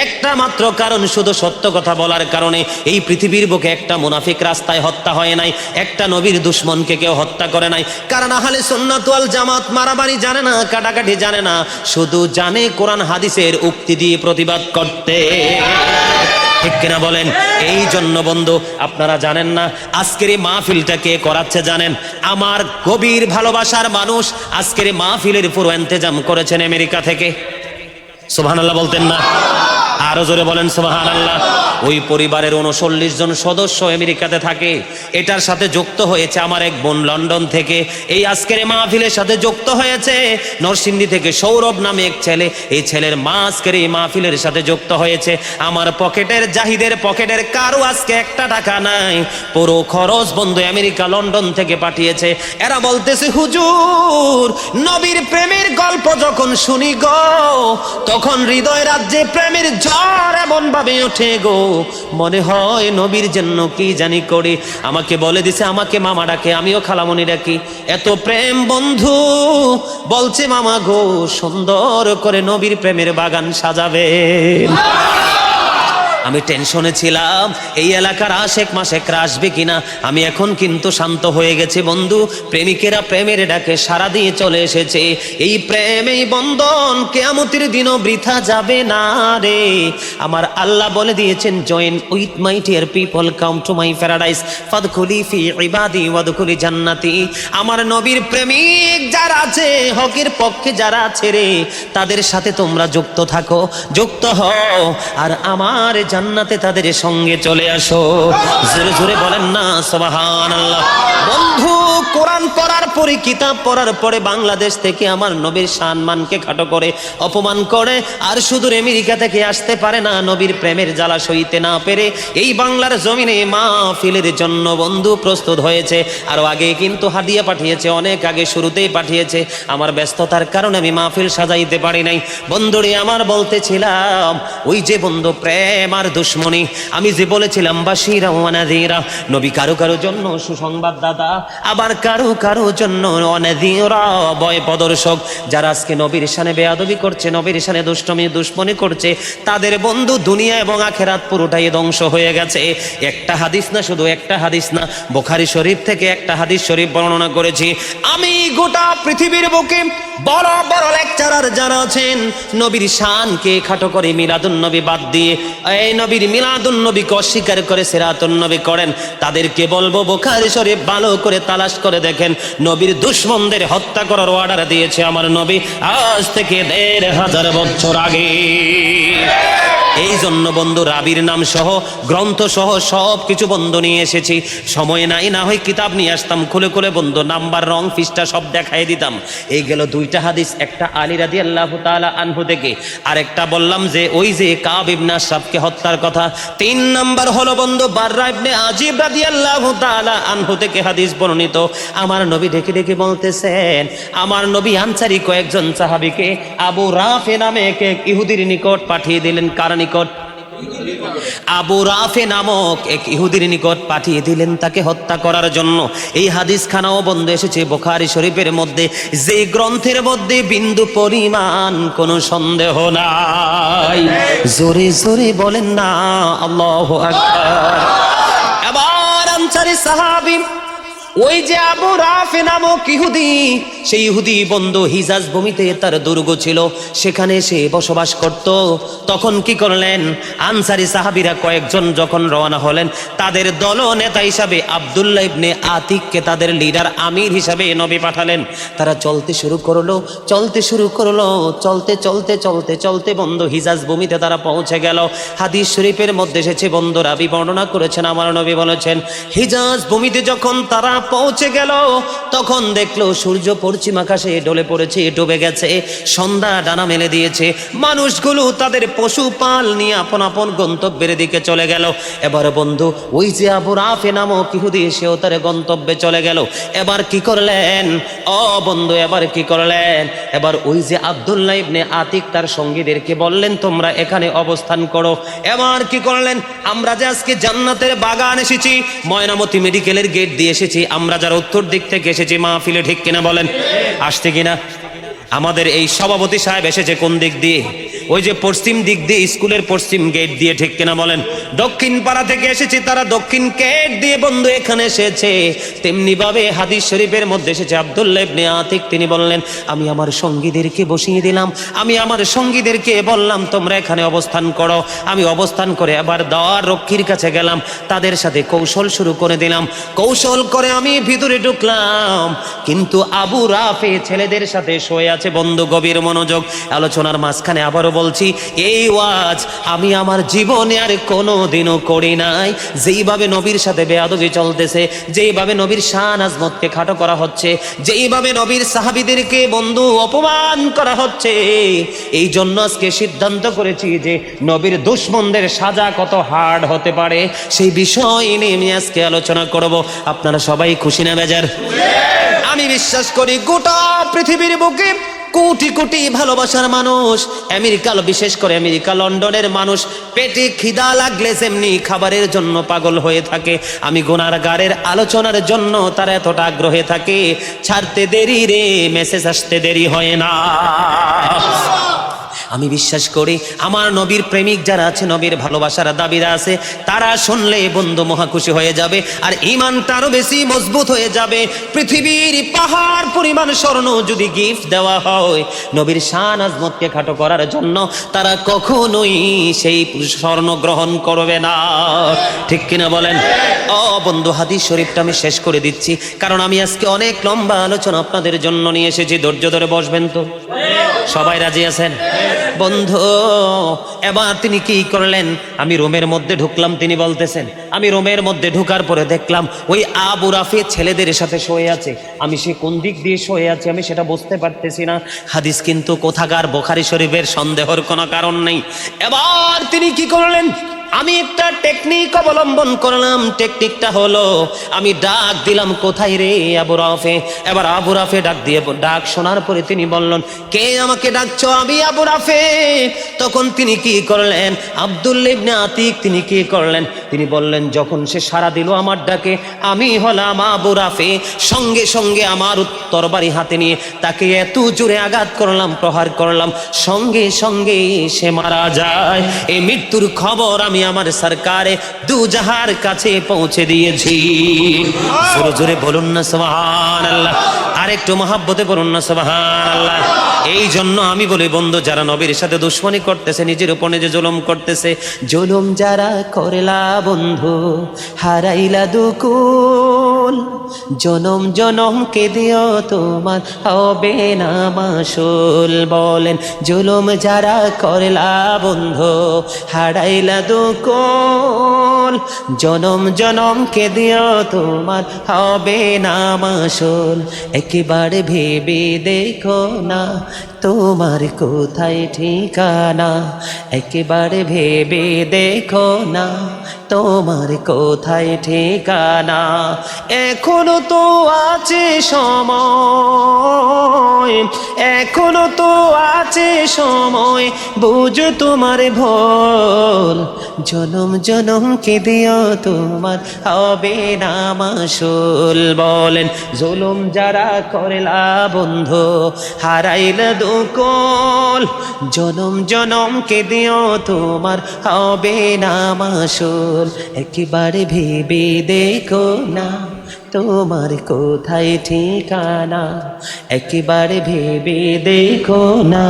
একটা মাত্র কারণ, শুধু সত্য কথা বলার কারণে। এই পৃথিবীর বুকে একটা মুনাফিক রাস্তায় হত্যা হয় নাই, একটা নবীর দুশমনকে কেউ হত্যা করে নাই। কারণ আহলে সুন্নাত ওয়াল জামাত মারামারি জানে না, কাটাকাটি জানে না, শুধু জানে কোরআন হাদিসের উক্তি দিয়ে প্রতিবাদ করতে। ঠিক কিনা বলেন? এই জন্য বন্ধু আপনারা জানেন না আজকের এই মাহফিলটা কে করাচ্ছে জানেন? আমার গভীর ভালোবাসার মানুষ আজকের এই মাহফিলের পুরো ইন্তজাম করেছেন আমেরিকা থেকে। সুবহানাল্লাহ বলতেন না? আরো জোরে বলেন সুবহানাল্লাহ। ওই পরিবারের 39 জন সদস্য আমেরিকাতে থাকে। এটার সাথে যুক্ত হয়েছে আমার এক বোন লন্ডন থেকে, এই আজকের মাহফিলের সাথে যুক্ত হয়েছে নরসিংদী থেকে সৌরভ নামে এক ছেলে, এই ছেলের মা আজকের এই মাহফিলের সাথে যুক্ত হয়েছে। আমার পকেটের জাহিদের পকেটের কারো আজকে একটা টাকা নাই, পুরো খরচ বন্ধু আমেরিকা লন্ডন থেকে পাঠিয়েছে। এরা বলতেছে হুজুর নবীর প্রেমের গল্প যখন শুনি গো তখন হৃদয় রাজ্যে প্রেমের ঝড় এমন ভাবে ওঠে গো, মনে হয় নবীর জন্য কি জানি করি। আমাকে বলে দিছে আমাকে মামা ডাকে, আমিও খালামণি ডাকি, এত প্রেম বন্ধু। বলছে মামা গো সুন্দর করে নবীর প্রেমের বাগান সাজাবে। আমি টেনশনে ছিলাম এই এলাকার আশেক মাসেকরা আসবে কিনা, আমি এখন কিন্তু শান্ত হয়ে গেছি বন্ধু। প্রেমিকেরা প্রেমের ডাকে সারা দিয়ে চলে এসেছে। এই প্রেম এই বন্ধন কিয়ামতের দিনও বৃথা যাবে না রে। আমার আল্লাহ বলে দিয়েছেন join with my dear people come to my paradise ফাদখুলি ফি ইবাদি ওয়াদখুলি জান্নাতি। আমার নবীর প্রেমিক যারা আছে, হকের পক্ষে যারা আছে রে, তাদের সাথে তোমরা যুক্ত থাকো, যুক্ত হও, আর আমার জান্নাতে তাদের সঙ্গে চলে আসো। জোরে জোরে বলেন না সুবহানাল্লাহ। বন্ধু কোরআন পড়ার পরে, কিতাব পড়ার পরে বাংলাদেশ থেকে আমার নবীর সম্মানকে খাটো করে অপমান করে, আর শুধু আমেরিকা থেকে আসতে পারে না নবীর প্রেমের জ্বালা সইতে না পেরে এই বাংলার জমিনে মাহফিলের জন্য বন্ধু প্রস্তুত হয়েছে। আরো আগে কিন্তু হাদিয়া পাঠিয়েছে, অনেক আগে শুরুতেই পাঠিয়েছে। আমার ব্যস্ততার কারণে আমি মাহফিল সাজাইতে পারি নাই। বন্ধুরে আমার বলতেছিলাম ওই যে বন্ধু প্রেম আর দুশমনি, আমি যে বলেছিলাম বাশীরা ওয়া নাযীরা, নবী কারো কারো জন্য সুসংবাদ দাতা, আবার কারো কারো জন্য অনাযীরা, ভয় প্রদর্শক। যারা আজকে নবীর শানে বেয়াদবি করছে, নবীর শানে দুশ্মনী করছে, তাদের বন্ধু দুনিয়া এবং আখেরাত পুরোটাই ধ্বংস হয়ে গেছে। একটা হাদিস না, শুধু একটা হাদিস না, বুখারী শরীফ থেকে একটা হাদিস শরীফ বর্ণনা করেছি। আমি গোটা পৃথিবীর বুকে বড় বড় লেকচারার যারা আছেন, নবীর শানকে খাটো করে মিলাদুন নবী বাদ দিয়ে এই নবীর মিলাদুন নবীকে অস্বীকার করে সিরাতুন নবী করেন, তাদেরকে বলবো বুখারী শরীফ ভালো করে তালাশ করে দেখেন। নবীর দুশমনদের হত্যা করার অর্ডার দিয়েছে আমার নবী আজ থেকে ১৫০০ বছর আগে। এই জন্য বন্ধু রাবির নাম সহ গ্রন্থ সহ সব কিছু বন্ধু নিয়ে এসেছি। সময় নাই, না হয় কিতাব নিয়ে আসতাম, খুলে খুলে বন্ধু নাম্বার, রং, পৃষ্ঠা সব দেখাই দিতাম। এই গেল দুইটা হাদিস, একটা আলী রাদিয়াল্লাহু তাআলা আনহু থেকে, আর একটা বললাম যে ওই যে কাব ইবনে আশরাফকে হত্যার কথা। ৩ নাম্বার হলো বন্ধু বাররা ইবনে আজিব রাদিয়াল্লাহু তাআলা আনহু থেকে হাদিস বর্ণিত। আমার নবী ডেকে ডেকে বলতেছেন, আমার নবী আনসারী কয়েকজন সাহাবীকে আবু রাফে নামে এক ইহুদির নিকট পাঠিয়ে দিলেন। কার নিকট? আবু রাফে নামক এক ইহুদির নিকট পাঠিয়ে দিলেন তাকে হত্যা করার জন্য। এই হাদিস খানাও বন্ধ এসেছে বুখারী শরীফের মধ্যে, যে গ্রন্থের মধ্যে বিন্দু পরিমাণ কোনো সন্দেহ নাই। জোরে জোরে বলেন না আল্লাহু আকবার। আবার আনসারী সাহাবী ওই যে আবু রাফে নামক ইহুদি, সেই ইহুদি বন্ধু হিজাজ ভূমিতে তার দুর্গ ছিল, সেখানে সে বসবাস করত। তখন কি করলেন আনসারী সাহাবীরা কয়েকজন যখন রওনা হলেন, তাদের দল নেতা হিসাবে আব্দুল্লাহ ইবনে আতিককে তাদের লিডার, আমির হিসাবে নবী পাঠালেন। তারা চলতে শুরু করলো, চলতে বন্ধু হিজাজ ভূমিতে তারা পৌঁছে গেল। হাদিস শরীফের মধ্যে এসেছে বন্ধু, রাবি বর্ণনা করেছেন, আমার নবী বলেছেন হিজাজ ভূমিতে যখন তারা পৌঁছে গেল, তখন দেখলো সূর্য পশ্চিম আকাশে ঢলে পড়েছে, ডুবে গেছে, সন্ধ্যা ডানা মেলে দিয়েছে। মানুষগুলো তাদের পশুপাল নিয়ে আপন আপন গন্তব্যের দিকে চলে গেল। এবার বন্ধু ওই যে আবু রাফে নামক ইহুদি, সেও তার গন্তব্যে চলে গেল। এবার কি করলেন ও বন্ধু, এবার কি করলেন? এবার ওই যে আব্দুল্লাহ ইবনে আতিক তার সঙ্গীদেরকে বললেন তোমরা এখানে অবস্থান করো। এবার কি করলেন? আমরা যে আজকে জান্নাতের বাগান এসেছি, ময়নামতি মেডিকেলের গেট দিয়ে এসেছি, আমরা যারা উত্তর দিক থেকে এসেছি মাহফিলে, ঠিক কিনা বলেন? আসছে কিনা? আমাদের এই সভাপতি সাহেব এসেছে কোন দিক দিয়ে? ওই যে পশ্চিম দিক দিয়ে, স্কুলের পশ্চিম গেট দিয়ে, ঠিক কিনা বলেন? দক্ষিণ পাড়া থেকে এসেছি, তারা দক্ষিণ গেট দিয়ে বন্ধু এখানে এসেছে। তেমনি ভাবে হাদিস শরীফের মধ্যে এসেছে আব্দুল্লাহ ইবনে আতিক, তিনি বললেন আমি আমার সঙ্গীদেরকে বসিয়ে দিলাম, আমি আমার সঙ্গীদেরকে বললাম তোমরা এখানে অবস্থান করো। আমি অবস্থান করে আবার দ্বার রক্ষীর কাছে গেলাম, তাদের সাথে কৌশল শুরু করে দিলাম। কৌশল করে আমি ভিতরে ঢুকলাম, কিন্তু আবু রাফে ছেলেদের সাথে শুয়ে আছে। বন্ধু গভীর মনোযোগ, আলোচনার মাঝখানে আবারও বলছি, এই ওয়াজ আমি আমার জীবনে আর কোনোদিনও করি নাই। যেইভাবে নবীর সাথে বেয়াদবি চলতেছে, যেইভাবে নবীর শান আজমতকে খাটো করা হচ্ছে, যেইভাবে নবীর সাহাবীদেরকে বন্ধু অপমান করা হচ্ছে, এই জন্য আজকে সিদ্ধান্ত করেছি যে নবীর দুশমনদের সাজা কত হার্ড হতে পারে, সেই বিষয় নিয়ে আমি আজকে আলোচনা করব। আপনারা সবাই খুশি না বেজার? আমি বিশ্বাস করি গোটা পৃথিবীর বুকে কোটি কোটি ভালোবাসার মানুষ, আমেরিকা, বিশেষ করে আমেরিকা লন্ডনের মানুষ পেটে খিদা লাগলে যেমনি খাবারের জন্য পাগল হয়ে থাকে, আমি গুনাহগারের আলোচনার জন্য তারা এতটা আগ্রহে থাকে। ছাড়তে দেরি রে, মেসেজ আসতে দেরি হয় না। আমি বিশ্বাস করি আমার নবীর প্রেমিক যারা আছে, নবীর ভালোবাসার দাবিরা আছে, তারা শুনলে বন্ধু মহা খুশি হয়ে যাবে, আর ঈমানটা আরো বেশি মজবুত হয়ে যাবে। পৃথিবীর পাহাড় পরিমাণ স্বর্ণ যদি গিফট দেওয়া হয় নবীর শান আজমতকে খাটো করার জন্য, তারা কখনোই সেই স্বর্ণ গ্রহণ করবে না, ঠিক কিনা বলেন? ও বন্ধু হাদিস শরীফটা আমি শেষ করে দিচ্ছি, কারণ আমি আজকে অনেক লম্বা আলোচনা আপনাদের জন্য নিয়ে এসেছি। ধৈর্য ধরে বসবেন তো? সবাই রাজি আছেন? বন্ধু এবার তিনি কি করলেন? আমি রুমের মধ্যে ঢুকলাম, তিনি বলতেছেন আমি রুমের মধ্যে ঢুকার পরে দেখলাম ওই আবু রাফি ছেলেদের সাথে শুয়ে আছে। আমি সে কোন দিক দিয়ে শুয়ে আছে আমি সেটা বুঝতে পারতেছি না। হাদিস কিন্তু কোথাকার বুখারী শরীফের, সন্দেহের কোনো কারণ নেই। এবার তিনি কি করলেন? আমি একটা টেকনিক অবলম্বন করলাম। টেকনিকটা হলো আমি ডাক দিলাম, কোথায় রে আবু রাফে? এবার আবু রাফে ডাক শোনার পরে তিনি বললেন, কে আমাকে ডাকছো? আমি আবু রাফে। তখন তিনি কি করলেন? আব্দুল্লাহ ইবনে আতিক তিনি কি করলেন? তিনি বললেন, যখন সে সাড়া দিল আমার ডাকে, আমি হলাম আবু রাফে। সঙ্গে সঙ্গে আমার তরবারি হাতে নিয়ে তাকে এত জোরে আঘাত করলাম, প্রহার করলাম, সঙ্গে সঙ্গে সে মারা যায়। এই মৃত্যুর খবর আমি আমার সরকারে দু জাহার কাছে পৌঁছে দিয়েছি। জোরে জোরে বলুন না সুবহানাল্লাহ। আরেকটু মহাব্বতে বলুন না সুবহানাল্লাহ। এই জন্য আমি বলি, বন্ধু, যারা নবীর সাথে দুশ্মনী করতেছে, নিজের উপর নিজে জুলুম করতেছে, জুলুম যারা করলা বন্ধু, হারাইলা দুকুল, জনম জনম কে দিও তোমার হবে না মাসুল। বলেন, জুলুম যারা করলা বন্ধু, হারাইলা দুকুল, জনম জনম কে দিও তোমার হবে না মাসুল। একেবারে ভেবে দেখো না তোমার কোথায় ঠিকানা, একেবারে ভেবে দেখো না তোমার কোথায় ঠিকানা। এখনো তো আছে সময়, এখনো তো আছে সময়, বুঝো তোমার ভুল, জনম জনম কে দিও তোমার হবে না মাসুল। বলেন, জুলুম যারা করলা বন্ধু, হারাইলা দুকুল, জনম জনম কে দিও তোমার হবে না মাসুল। একেবারে ভেবে দেখো না তোমার কোথায় ঠিকানা, একেবারে ভেবে দেখো না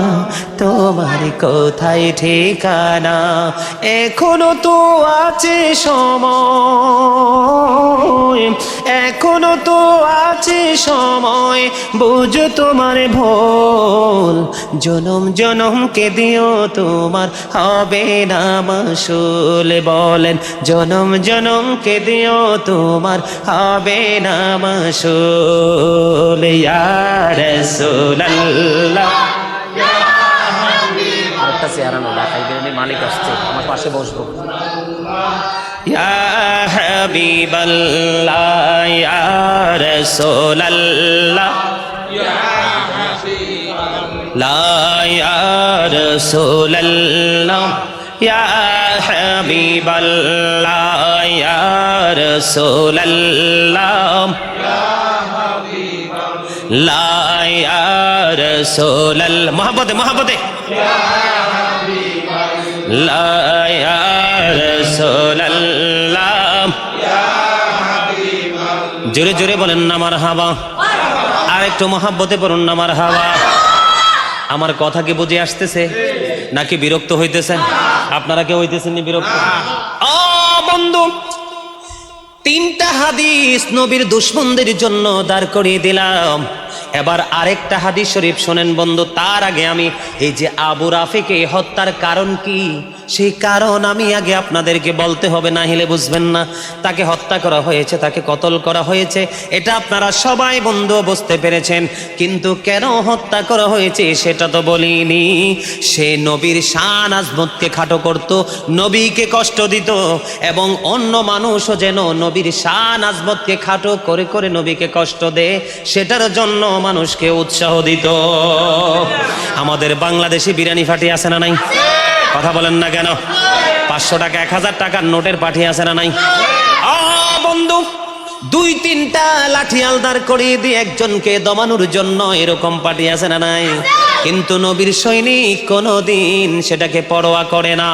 তোমার কোথায় ঠিকানা। এখনো তো আছে সময়, এখনো তো আছে সময়, বুঝো তোমার ভুল, জনম জনম কে দিও তোমার হবে না মাসুল। বলেন, জনম জনম কে দিও তোমার হবে না মাসুল। ইয়া রাসূলুল্লাহ, আরেকটা চেহারানো ঢাকাই বেরোনি, মালিক আসছে, আমার পাশে বসবো। ইয়া হাবিবাল্লাহ, ইয়া রাসূলুল্লাহ, লা ইয়া রাসূলুল্লাহ, ইয়া হাবিবাল্লাহ, ইয়া রাসূলুল্লাহ, লা ইয়া রাসূলুল্লাহ, মহব্বতে মহব্বতে, লা ইয়া রাসূলুল্লাহ, জোরে জোরে বলেন না মারহাবা। আর একটু মহব্বতে পড়ুন না মারহাবা। আমার কথা কি বুঝে আসতেছে নাকি বিরক্ত হইতেছেন? আপনারা কেউ হইতেছেন নি বিরক্ত? ও বন্ধু, তিনটা হাদিস নবীর দুশমনদের জন্য দাঁড় করিয়ে দিলাম। এবার আরেকটা হাদিস শরীফ শোনেন বন্ধু। তার আগে আমি এই যে আবু রাফিকে হত্যার কারণ কি, সেই কারণ আমি আগে আপনাদেরকে বলতে হবে, না হলে বুঝবেন না। তাকে হত্যা করা হয়েছে, তাকে কতল করা হয়েছে, এটা আপনারা সবাই বন্ধু বুঝতে পেরেছেন, কিন্তু কেন হত্যা করা হয়েছে সেটা তো বলিনি। সে নবীর শান আজমতকে খাটো করত, নবীকে কষ্ট দিত, এবং অন্য মানুষও যেন নবীর শান আজমতকে খাটো করে করে নবীকে কষ্ট দেয়, সেটার জন্য মানুষকে উৎসাহ দিত। আমাদের বাংলাদেশে বিরিয়ানি ফাটি আছে না নাই? কথা বলেন না কেন? 500 টাকা 1000 টাকার নোটের পাঠি আছে না নাই? বন্ধু, 2-3টা লাঠি আলদার করে দিয়ে একজনকে দমানোর জন্য এরকম পাঠি আছে না নাই? কিন্তু নবীর সৈনিক কোনোদিন সেটাকে পরোয়া করে না।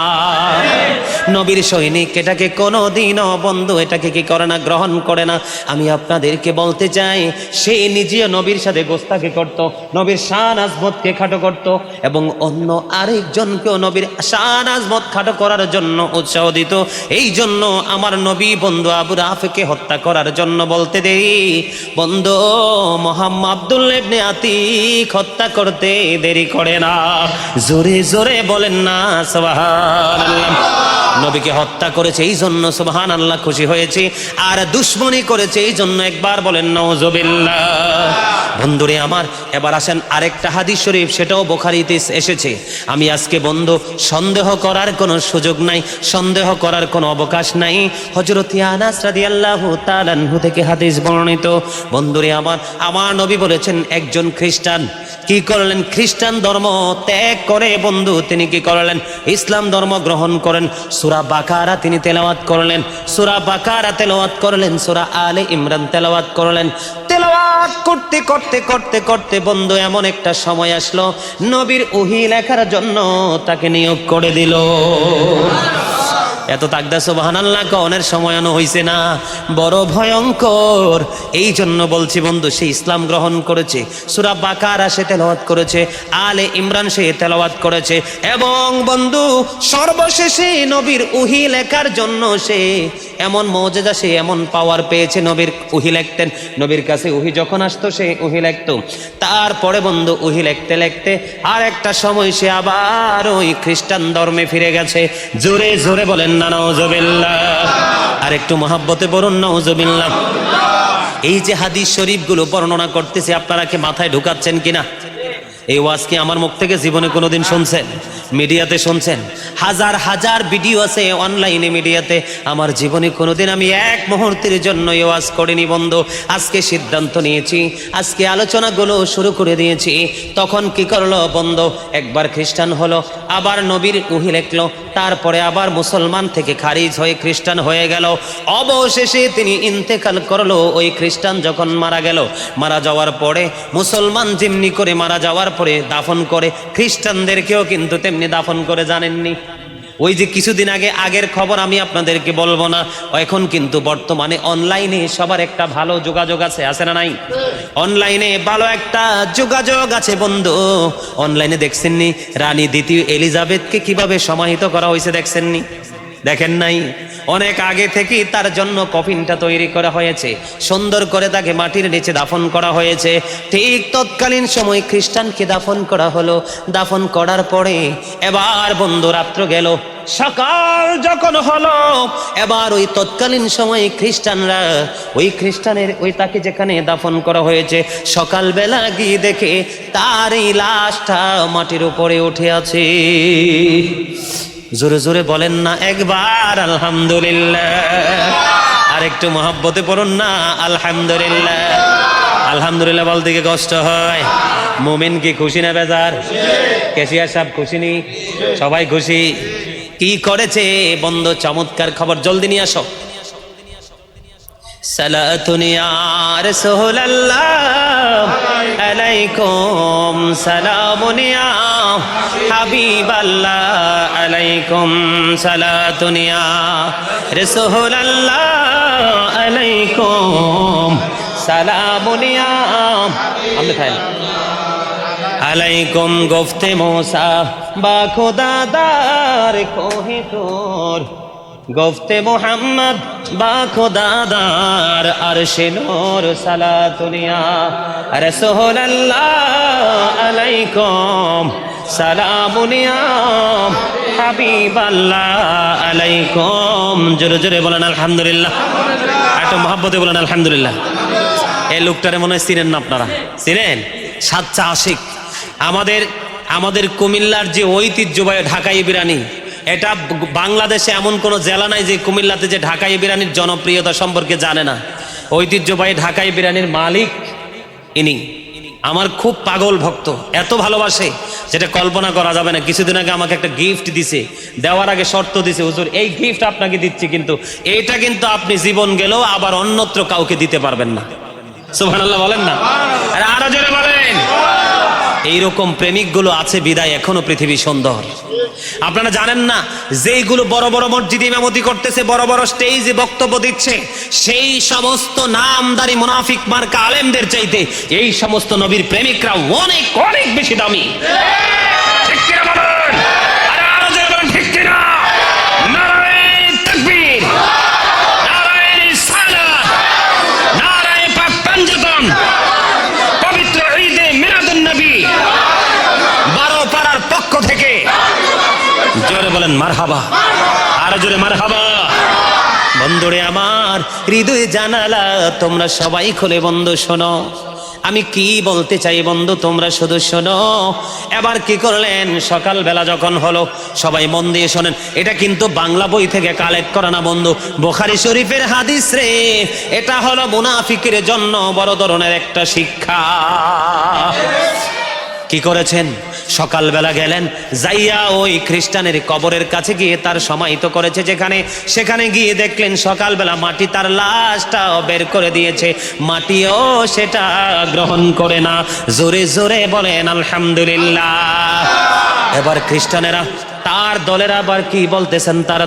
নবীর সৈনিক এটাকে কোনোদিনও বন্ধু এটাকে কি করে না, গ্রহণ করে না। আমি আপনাদেরকে বলতে চাই, সে নিজেও নবীর সাথে গোস্তাকি করত, নবীর শান আজমতকে খাটো করত, এবং অন্য আরেকজনকেও নবীর শান আজমত খাটো করার জন্য উৎসাহ দিত। এই জন্য আমার নবী বন্ধু আবু রাফিকে হত্যা করার জন্য বলতে দেরি বন্ধু মুহাম্মদ আব্দুল্লাহ ইবনে আতিক হত্যা করতে দেরি করে না। জোরে জোরে বলেন না সুবহানাল্লাহ। নবীকে হত্যা করেছে এই জন্য সুবহানাল্লাহ খুশি হয়েছে, আর দুশমনি করেছে এই জন্য একবার বলেন নাউজুবিল্লাহ। বন্ধুরে আমার, এবার আসেন আরেকটা হাদিস শরীফ, সেটাও বুখারীতে এসেছে। আমি আজকে বন্ধু সন্দেহ করার কোনো সুযোগ নাই, সন্দেহ করার কোনো অবকাশ নাই। হযরত আনাস রাদিয়াল্লাহু তাআলা আনহু থেকে হাদিস বর্ণিত। বন্ধুরে আমার নবী বলেছেন, একজন খ্রিস্টান কি করলেন? খ্রিস্টান ধর্ম ত্যাগ করে বন্ধু তিনি কি করলেন? ইসলাম ধর্ম গ্রহণ করেন। সূরা বাকারা তিনি তেলাওয়াত করলেন, সূরা বাকারা তেলাওয়াত করলেন, সূরা আলে ইমরান তেলাওয়াত করলেন। তেলাওয়াত করতে করতে করতে করতে বন্ধু এমন একটা সময় আসলো, নবীর ওহী লেখার জন্য তাকে নিয়োগ করে দিল। এত তাকদা সুবহানাল্লাহ কওনের সময়ও হইছে না, বড় ভয়ঙ্কর। এই জন্য বলছি বন্ধু, সে ইসলাম গ্রহণ করেছে, সূরা বাকারা সে তেলাওয়াত করেছে, আলে ইমরান সে তেলাওয়াত করেছে, এবং বন্ধু সর্বশেষে নবীর ওহী লেখার জন্য সে এমন মুজিজা, সে এমন পাওয়ার পেয়েছে। নবীর ওহী লিখতেন, নবীর কাছে ওহী যখন আসতো সে ওহী লিখতো। তারপরে বন্ধু ওহী লিখতে লিখতে আর একটা সময় সে আবার ওই খ্রিস্টান ধর্মে ফিরে গেছে। জোরে জোরে বলেন না নাউজুবিল্লাহ। আর একটু মহাব্বতে বলুন নাউজুবিল্লাহ। এই যে হাদিস শরীফগুলো বর্ণনা করতেছি, আপনারা কি মাথায় ঢুকাচ্ছেন কিনা? এই ওয়াজ কি আমার মুখ থেকে জীবনে কোনোদিন শুনছেন? মিডিয়াতে শুনছেন? হাজার হাজার ভিডিও আছে অনলাইনে মিডিয়াতে। আমার জীবনে কোনোদিন আমি এক মুহূর্তের জন্য এই ওয়াজ করিনি বন্ধু। আজকে সিদ্ধান্ত নিয়েছি, আজকে আলোচনাগুলো শুরু করে দিয়েছি। তখন কি করলো বন্ধু? একবার খ্রিস্টান হলো, আবার নবীর ওহী লিখলো, তারপরে আবার মুসলমান থেকে খারিজ হয়ে খ্রিস্টান হয়ে গেল। অবশেষে তিনি ইন্তেকাল করলো। ওই খ্রিস্টান যখন মারা গেল, মারা যাওয়ার পরে মুসলমান যেমনি করে মারা যাওয়ার পরে দাফন করে, খ্রিস্টানদেরকেও কিন্তু তেমনি দাফন করে। জানেননি? ওই যে কিছুদিন আগের খবর আমি আপনাদেরকে বলবো না, এখন কিন্তু বর্তমানে অনলাইনে সবার একটা ভালো যোগাযোগ আছে না নাই? অনলাইনে ভালো একটা যোগাযোগ আছে বন্ধু। অনলাইনে দেখছেননি রানী দ্বিতীয় এলিজাবেথকে কিভাবে সমাহিত করা হয়েছে? দেখছেননি? দেখেন নাই? অনেক আগে থেকেই তার জন্য কফিনটা তৈরি করা হয়েছে, সুন্দর করে তাকে মাটির নিচে দাফন করা হয়েছে। ঠিক তৎকালীন সময় খ্রিস্টানকে দাফন করা হলো। দাফন করার পরে এবার বন্ধু রাত্র গেল, সকাল যখন হলো, এবার ওই তৎকালীন সময় খ্রিস্টানরা ওই খ্রিস্টানের ওই তাকে যেখানে দাফন করা হয়েছে, সকালবেলা গিয়ে দেখে তার এই লাশটা মাটির উপরে উঠে আছে। জোরে জোরে বলেন না একবার আলহামদুলিল্লাহ। আর একটু মহব্বতে পড়ুন না আলহামদুলিল্লাহ। আলহামদুলিল্লাহ বলতে কি কষ্ট হয়? মুমিন কি খুশি না বেজার? কেশিয়া সাহেব খুশি নি? সবাই খুশি? কি করেছে বন্ধু? চমৎকার খবর, জলদি নিয়ে আসো। সালাতুন ইয়া রাসূলুল্লাহ আলাইকুম, সালামুন ইয়া হাবিবাল্লাহ আলাইকুম, সালাতুন ইয়া রাসূলুল্লাহ আলাইকুম, সালামুন ইয়া আলাইকুম। গফতে মূসা বা খোদা দার কোহে তোর, গফতে মুহাম্মদ বা খোদাদার আরশে নূর, সালাতুন ইয়া রাসূলুল্লাহ আলাইকুম, সালামুন ইয়া হাবিবাল্লাহ আলাইকুম। জোরে জোরে বলেন আলহামদুলিল্লাহ। একটু মহব্বতে বলেন আলহামদুলিল্লাহ। এই লোকটারে মনে হয় চিনেন না আপনারা? চিনেন? সাচ্চা আশিক। আমাদের কুমিল্লার যে ঐতিহ্যবাহী ঢাকাই বিরিয়ানি, এটা বাংলাদেশে এমন কোন জেলা নাই যে কুমিল্লাতে যে ঢাকাই বিরিয়ানির জনপ্রিয়তা সম্পর্কে জানে না। ঐতিহ্যবাহী ঢাকাই বিরিয়ানির মালিক ইনি। আমার খুব পাগল ভক্ত, এত ভালোবাসে যেটা কল্পনা করা যাবে না। কিছুদিন আগে আমাকে একটা গিফট দিছে, দেওয়ার আগে শর্ত দিছে, হুজুর এই গিফট আপনাকে দিচ্ছি, কিন্তু এইটা কিন্তু আপনি জীবন গেলেও আবার অন্যত্র কাউকে দিতে পারবেন না। সুবহানাল্লাহ বলেন না? আরো জোরে বলেন। এইরকম প্রেমিকগুলো আছে বিদায় এখনো পৃথিবী সুন্দর। আপনারা জানেন না, যেইগুলো বড় বড় মসজিদে ইমামতি করতেছে, বড় বড় স্টেজে বক্তব্য দিচ্ছে, সেই সমস্ত নামদারি মুনাফিক মার্কা আলেমদের চাইতে এই সমস্ত নবীর প্রেমিকরা অনেক অনেক বেশি দামি। ঠিক কিনা বলেন? আরে আরো জোরে বলেন ঠিক কিনা? নারায়ে তাকবীর, নারায়ে রিসালাত, নারায়ে পাক পাঞ্জাতন। পবিত্র ঈদে মিলাদুন নবী 12 পাড়ার পক্ষ থেকে জোরে বলেন মারহাবা, আরো জোরে মারহাবা। বন্ধুরে আমার, হৃদয় জানালা তোমরা সবাই খুলে বন্ধু শোনো। আমি কি বলতে চাই বন্ধু, তোমরা শুধু শোনো। এবার কি করলেন, সকালবেলা যখন হলো, সবাই মন দিয়ে শোনেন, এটা কিন্তু বাংলা বই থেকে কালেক্ট করা না বন্ধু, বুখারী শরীফের হাদিস রে। এটা হলো মুনাফিকের জন্য বড় ধরনের একটা শিক্ষা। কি করেছেন, সকালবেলা গেলেন, যাইয়া ওই খ্রিস্টানের কবরের কাছে গিয়ে তার সমাহিত করেছে যেখানে, সেখানে গিয়ে দেখলেন সকালবেলা মাটি তার লাশটা বের করে দিয়েছে, মাটিও সেটা গ্রহণ করে না। জোরে জোরে বলেন আলহামদুলিল্লাহ। এবার খ্রিস্টানেরা, তার দলেরা আবার কি বলতেছেন, তার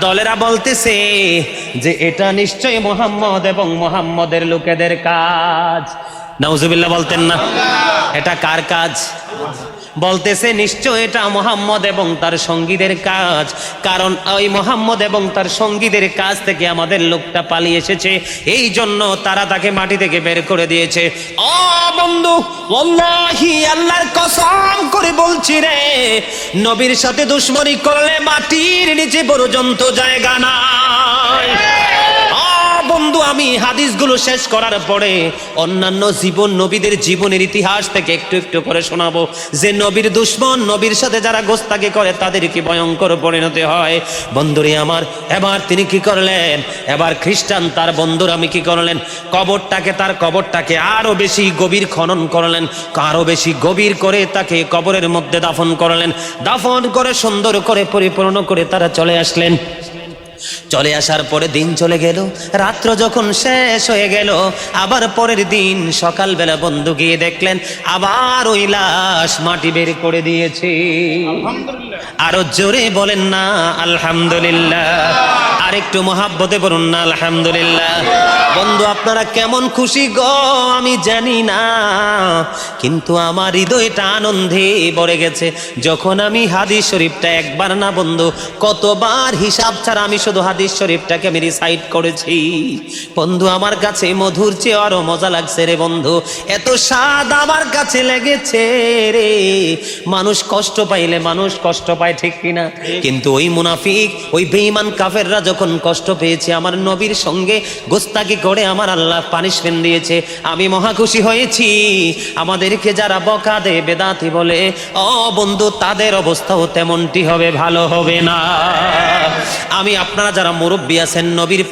দলেরা বলতেছে যে এটা নিশ্চয়ই মুহাম্মদ এবং মুহাম্মদের লোকেদের কাজ। নাউজুবিল্লাহ বলতেন না? এটা কার কাজ? বলতেছে নিশ্চয় এটা মুহাম্মদ এবং তার সঙ্গীদের কাজ, কারণ ওই মুহাম্মদ এবং তার সঙ্গীদের কাজ থেকে আমাদের লোকটা পালিয়ে এসেছে, এই জন্য তারা তাকে মাটি থেকে বের করে দিয়েছে। ও বন্ধু, ওয়াল্লাহি আল্লাহর কসম করে বলছি রে, নবীর সাথে দুশমনি করলে মাটির নিচে পর্যন্ত জায়গা নাই। বন্ধু, আমি হাদিসগুলো শেষ করার পরে অন্যান্য নবীদের জীবনের ইতিহাস থেকে একটু একটু করে শোনাবো, যে নবীর দুশমন, নবীর সাথে যারা গোস্তাকি করে তাদের কি ভয়ঙ্কর পরিণতি হয়। বন্ধুরে আমার, এবার তিনি কি করলেন, এবার খ্রিস্টান তার বন্ধুরা আমি কি করলেন, তার কবরটাকে আরো বেশি গভীর খনন করলেন, আরো বেশি গভীর করে তাকে কবরের মধ্যে দাফন করলেন। দাফন করে সুন্দর করে পরিপূর্ণ করে তারা চলে আসলেন। চলে আসার পরে দিন চলে গেল, রাত্র যখন শেষ হয়ে গেল, আবার পরের দিন সকালবেলা বন্ধু গিয়ে দেখলেন আবার ওই লাশ মাটি বের করে দিয়েছে। আরো জোরে বলেন না আলহামদুলিল্লাহ, আর একটু মহাব্বতে বলুন না আলহামদুলিল্লাহ। বন্ধু, আপনারা কেমন খুশি গো আমি জানি না, কিন্তু আমার হৃদয়টা আনন্দে ভরে গেছে যখন আমি হাদিস শরীফটা একবার না বন্ধু, কতবার হিসাব ছাড়া আমি শুধু হাদিস শরীফটাকে আমি রিসাইট করেছি। বন্ধু, আমার কাছে মধুর চেয়ে আরো মজা লাগছে রে বন্ধু, এত স্বাদ আমার কাছে লেগেছে রে। মানুষ কষ্ট পাইলে মানুষ কষ্ট পায়, ঠিক কিনা? কিন্তু ওই মুনাফিক, ওই বেঈমান কাফেররা যখন কষ্ট পেয়েছে, আমার নবীর সঙ্গে গোস্তাকি করে আমার আল্লাহ পানিশমেন্ট দিয়েছে, আমি মহা খুশি হয়েছি। আমাদেরকে যারা বকা দেয়, বেদাতি বলে, ও বন্ধু, তাদের অবস্থাও তেমনটি হবে, ভালো হবে না। আমি আপনারা যারা মুরব্বী আছেন, নবীর